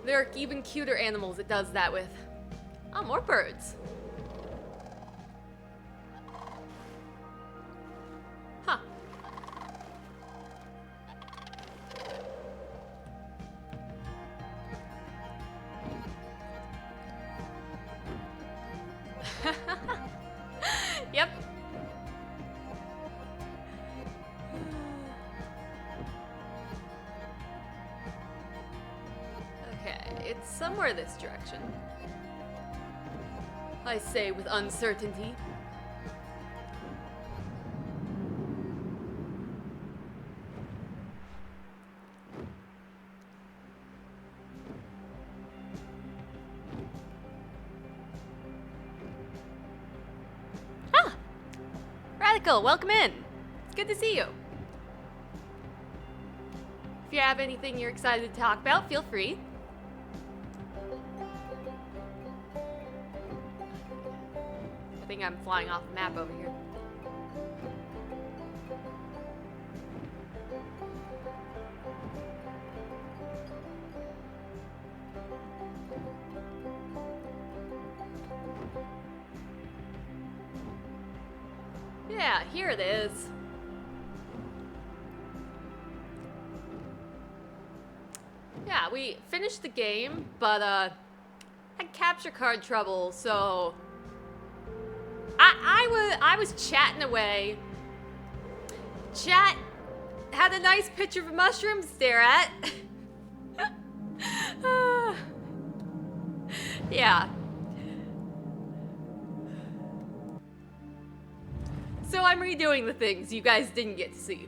There are even cuter animals it does that with. Oh, more birds. Huh. Yep. Okay, it's somewhere this direction. I say with uncertainty. Welcome in. It's good to see you. If you have anything you're excited to talk about, feel free. I think I'm flying off the map over here. Yeah, here it is. Yeah, we finished the game, but had capture card trouble, so I was chatting away. Chat had a nice picture of a mushroom to stare at. Yeah. So I'm redoing the things you guys didn't get to see.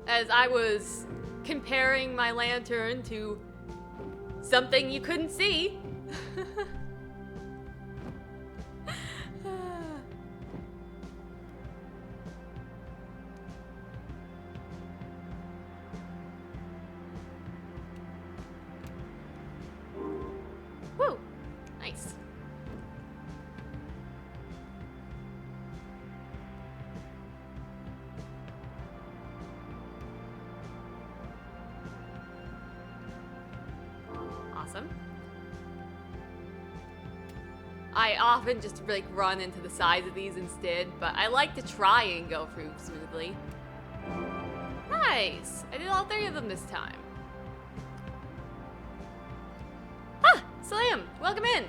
As I was comparing my lantern to something you couldn't see. Woo! Nice. awesome. I often just like run into the sides of these instead, but I like to try and go through smoothly. Nice! I did all 3 of them this time. Ah! Slam! Welcome in!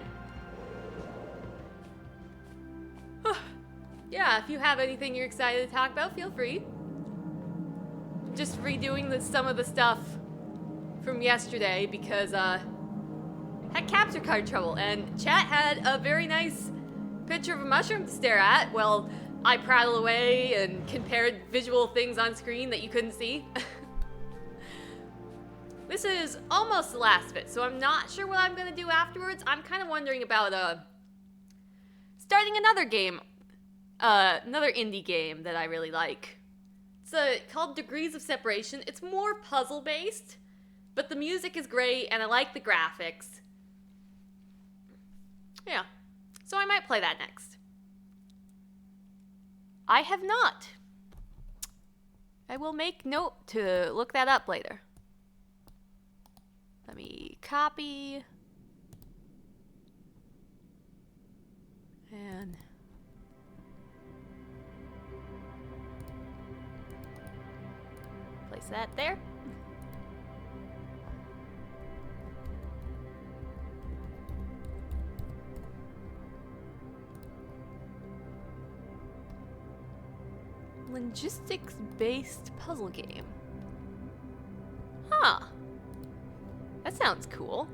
Yeah, if you have anything you're excited to talk about, feel free. Just redoing some of the stuff from yesterday because, had capture card trouble, and chat had a very nice picture of a mushroom to stare at while I prattle away and compared visual things on screen that you couldn't see. This is almost the last bit, so I'm not sure what I'm gonna do afterwards. I'm kind of wondering about, starting another game. Another indie game that I really like. It's called Degrees of Separation. It's more puzzle-based, but the music is great, and I like the graphics. Yeah, so I might play that next. I have not. I will make note to look that up later. Let me copy. And place that there. Logistics-based puzzle game. Huh. That sounds cool.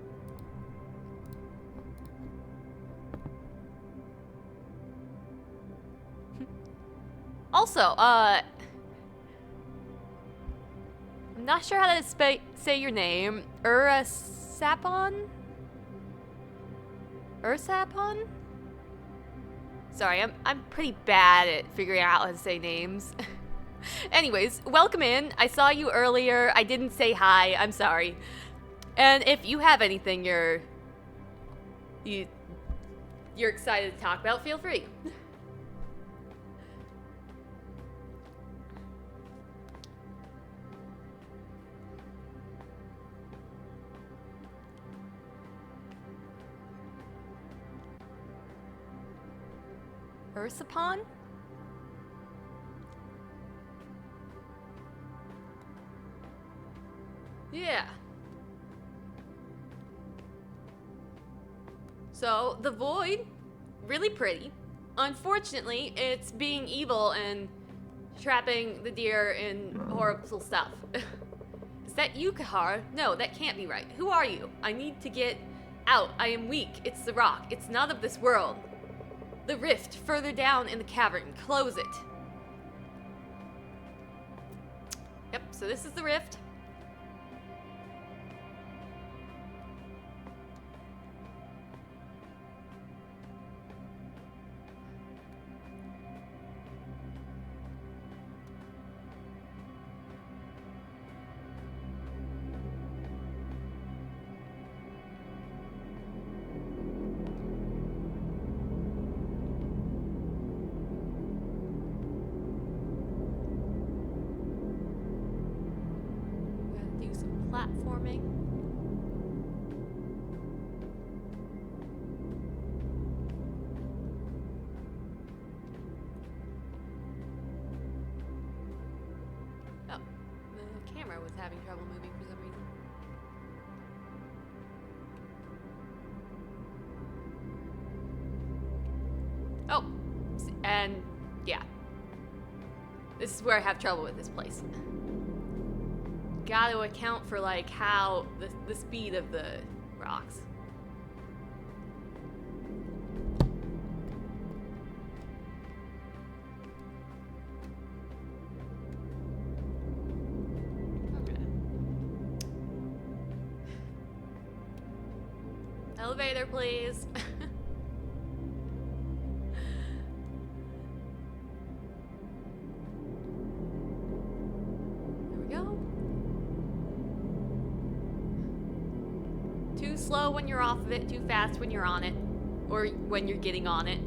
Also, I'm not sure how to say your name. Ursapon? Ursapon? Sorry, I'm pretty bad at figuring out how to say names. Anyways, welcome in. I saw you earlier. I didn't say hi. I'm sorry. And if you have anything you're excited to talk about, feel free. Ursapon? Yeah. So, the void, really pretty. Unfortunately, it's being evil and trapping the deer in horrible stuff. Is that you, Kahar? No, that can't be right. Who are you? I need to get out. I am weak. It's the rock. It's not of this world. The rift further down in the cavern. Close it. Yep, so this is the rift. Platforming. Oh, the camera was having trouble moving for some reason. Oh, and yeah. This is where I have trouble with this place. Got to account for like how the speed of the rocks. Okay. Elevator, please. Too slow when you're off of it, too fast when you're on it. Or when you're getting on it.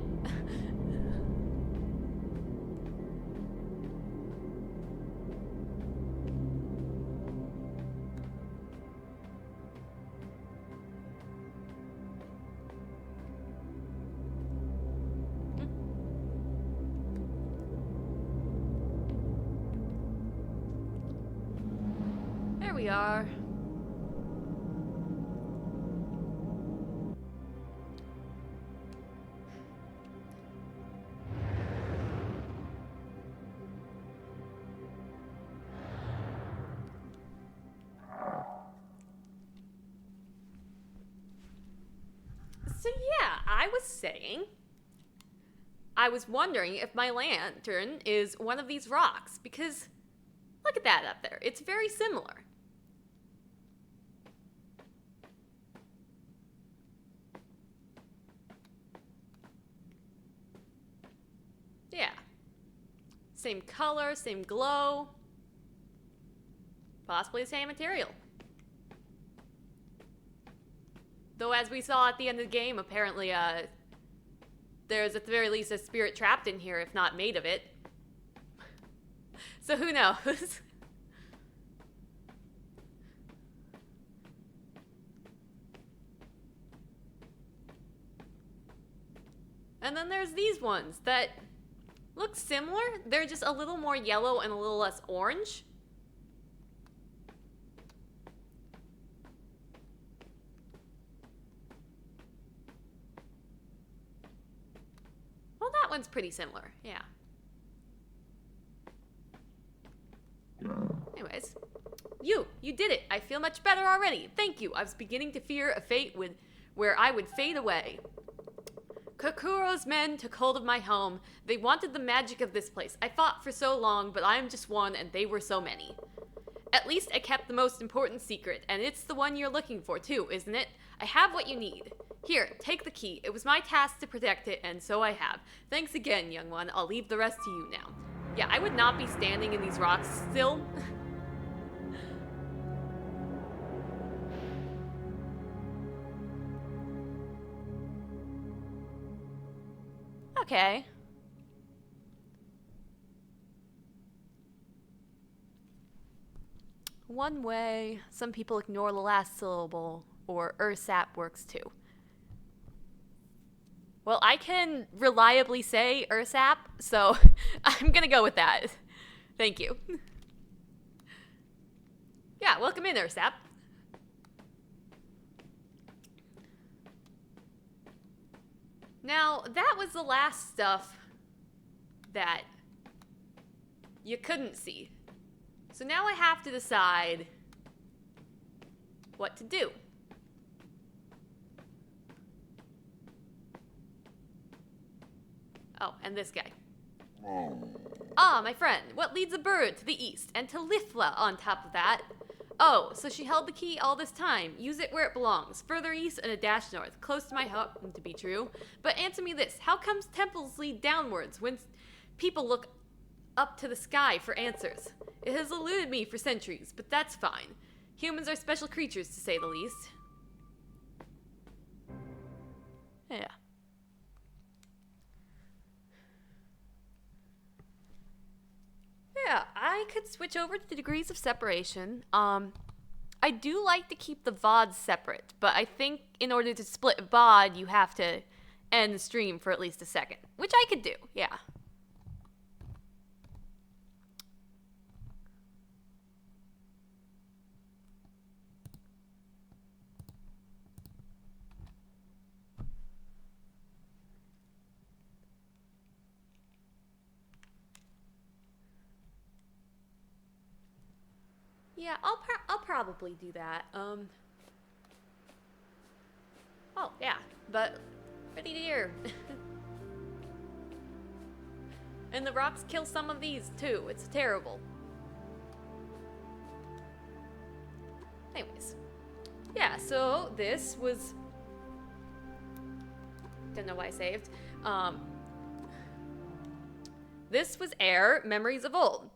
we are. So yeah, I was saying, I was wondering if my lantern is one of these rocks, because look at that up there. It's very similar. Yeah. Same color, same glow. Possibly the same material. Though as we saw at the end of the game, apparently, there's at the very least a spirit trapped in here, if not made of it. So who knows? And then there's these ones that look similar. They're just a little more yellow and a little less orange. Well, that one's pretty similar, yeah. Anyways. You did it. I feel much better already. Thank you. I was beginning to fear a fate where I would fade away. Kokuro's men took hold of my home. They wanted the magic of this place. I fought for so long, but I am just one, and they were so many. At least I kept the most important secret, and it's the one you're looking for too, isn't it? I have what you need. Here, take the key. It was my task to protect it, and so I have. Thanks again, young one. I'll leave the rest to you now. Yeah, I would not be standing in these rocks still. Okay. One way. Some people ignore the last syllable, or ersap works too. Well, I can reliably say ersap, so I'm gonna go with that. Thank you. Yeah, welcome in, ersap. Now, that was the last stuff that you couldn't see. So now I have to decide what to do. Oh, and this guy. Ah, my friend, what leads a bird to the east, and to Lithla on top of that? Oh, so she held the key all this time. Use it where it belongs. Further east and a dash north. Close to my home, to be true. But answer me this. How comes temples lead downwards when people look up to the sky for answers? It has eluded me for centuries, but that's fine. Humans are special creatures, to say the least. Yeah. Yeah, I could switch over to the degrees of separation. I do like to keep the VODs separate, but I think in order to split VOD, you have to end the stream for at least a second, which I could do, yeah. Yeah, I'll probably do that. Oh, yeah, but ready to hear. And the rocks kill some of these too. It's terrible. Anyways, yeah. So this was. Don't know why I saved. This was AER Memories of Old.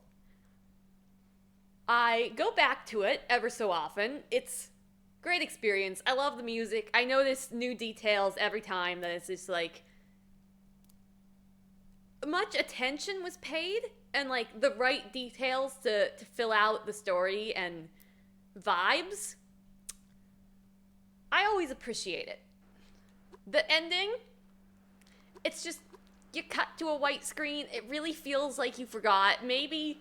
I go back to it ever so often. It's a great experience. I love the music. I notice new details every time that it's just like much attention was paid and like the right details to fill out the story and vibes. I always appreciate it. The ending, it's just you cut to a white screen. It really feels like you forgot. Maybe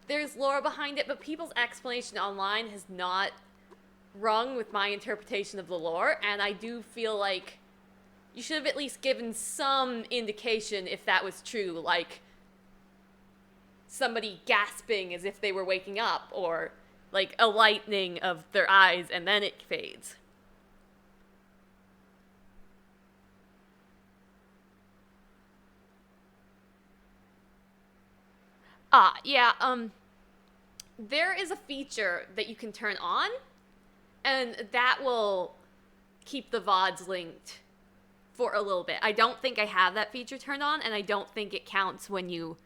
there's lore behind it, but people's explanation online has not rung with my interpretation of the lore, and I do feel like you should have at least given some indication if that was true, like somebody gasping as if they were waking up, or like a lightning of their eyes and then it fades. Yeah, there is a feature that you can turn on, and that will keep the VODs linked for a little bit. I don't think I have that feature turned on, and I don't think it counts when you...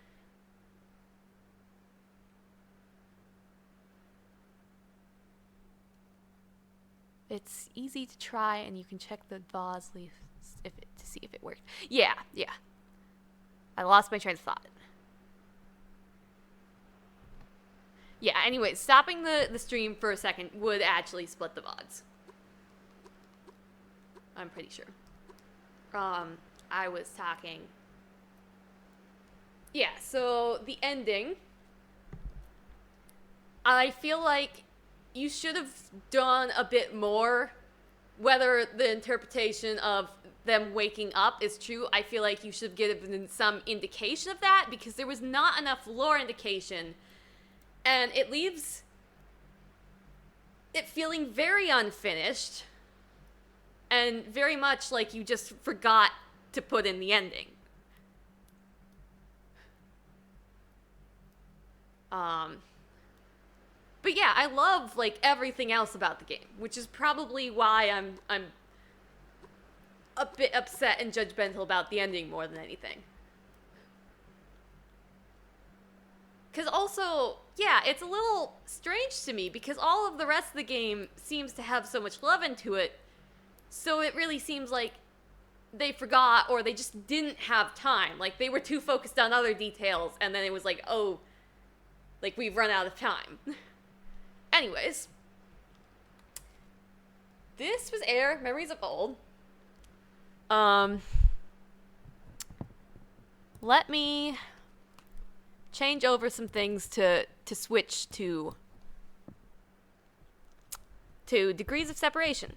It's easy to try, and you can check the VODs to see if it worked. Yeah. I lost my train of thought. Yeah, anyways, stopping the stream for a second would actually split the VODs. I'm pretty sure. I was talking... Yeah, so the ending... I feel like you should have done a bit more. Whether the interpretation of them waking up is true, I feel like you should have given some indication of that, because there was not enough lore indication. And it leaves it feeling very unfinished, and very much like you just forgot to put in the ending. But yeah, I love like everything else about the game, which is probably why I'm a bit upset and judgmental about the ending more than anything. Because also, yeah, it's a little strange to me, because all of the rest of the game seems to have so much love into it, so it really seems like they forgot, or they just didn't have time. Like, they were too focused on other details, and then it was like, oh, like, we've run out of time. Anyways. This was AER, Memories of Old. Let me change over some things to switch to degrees of separation.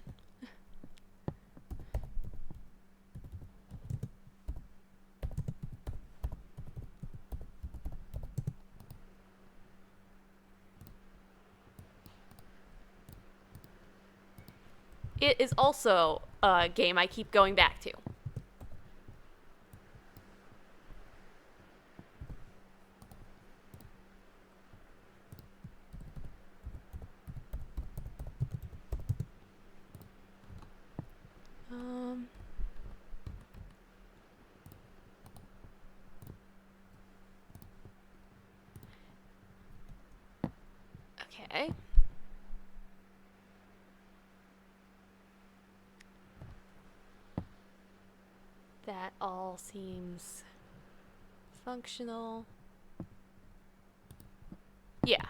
It is also a game I keep going back to. Okay. That all seems functional. Yeah.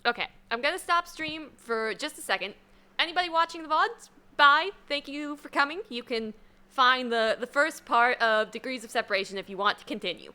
Okay. I'm gonna stop stream for just a second. Anybody watching the VODs? Bye. Thank you for coming. You can find the first part of Degrees of Separation if you want to continue.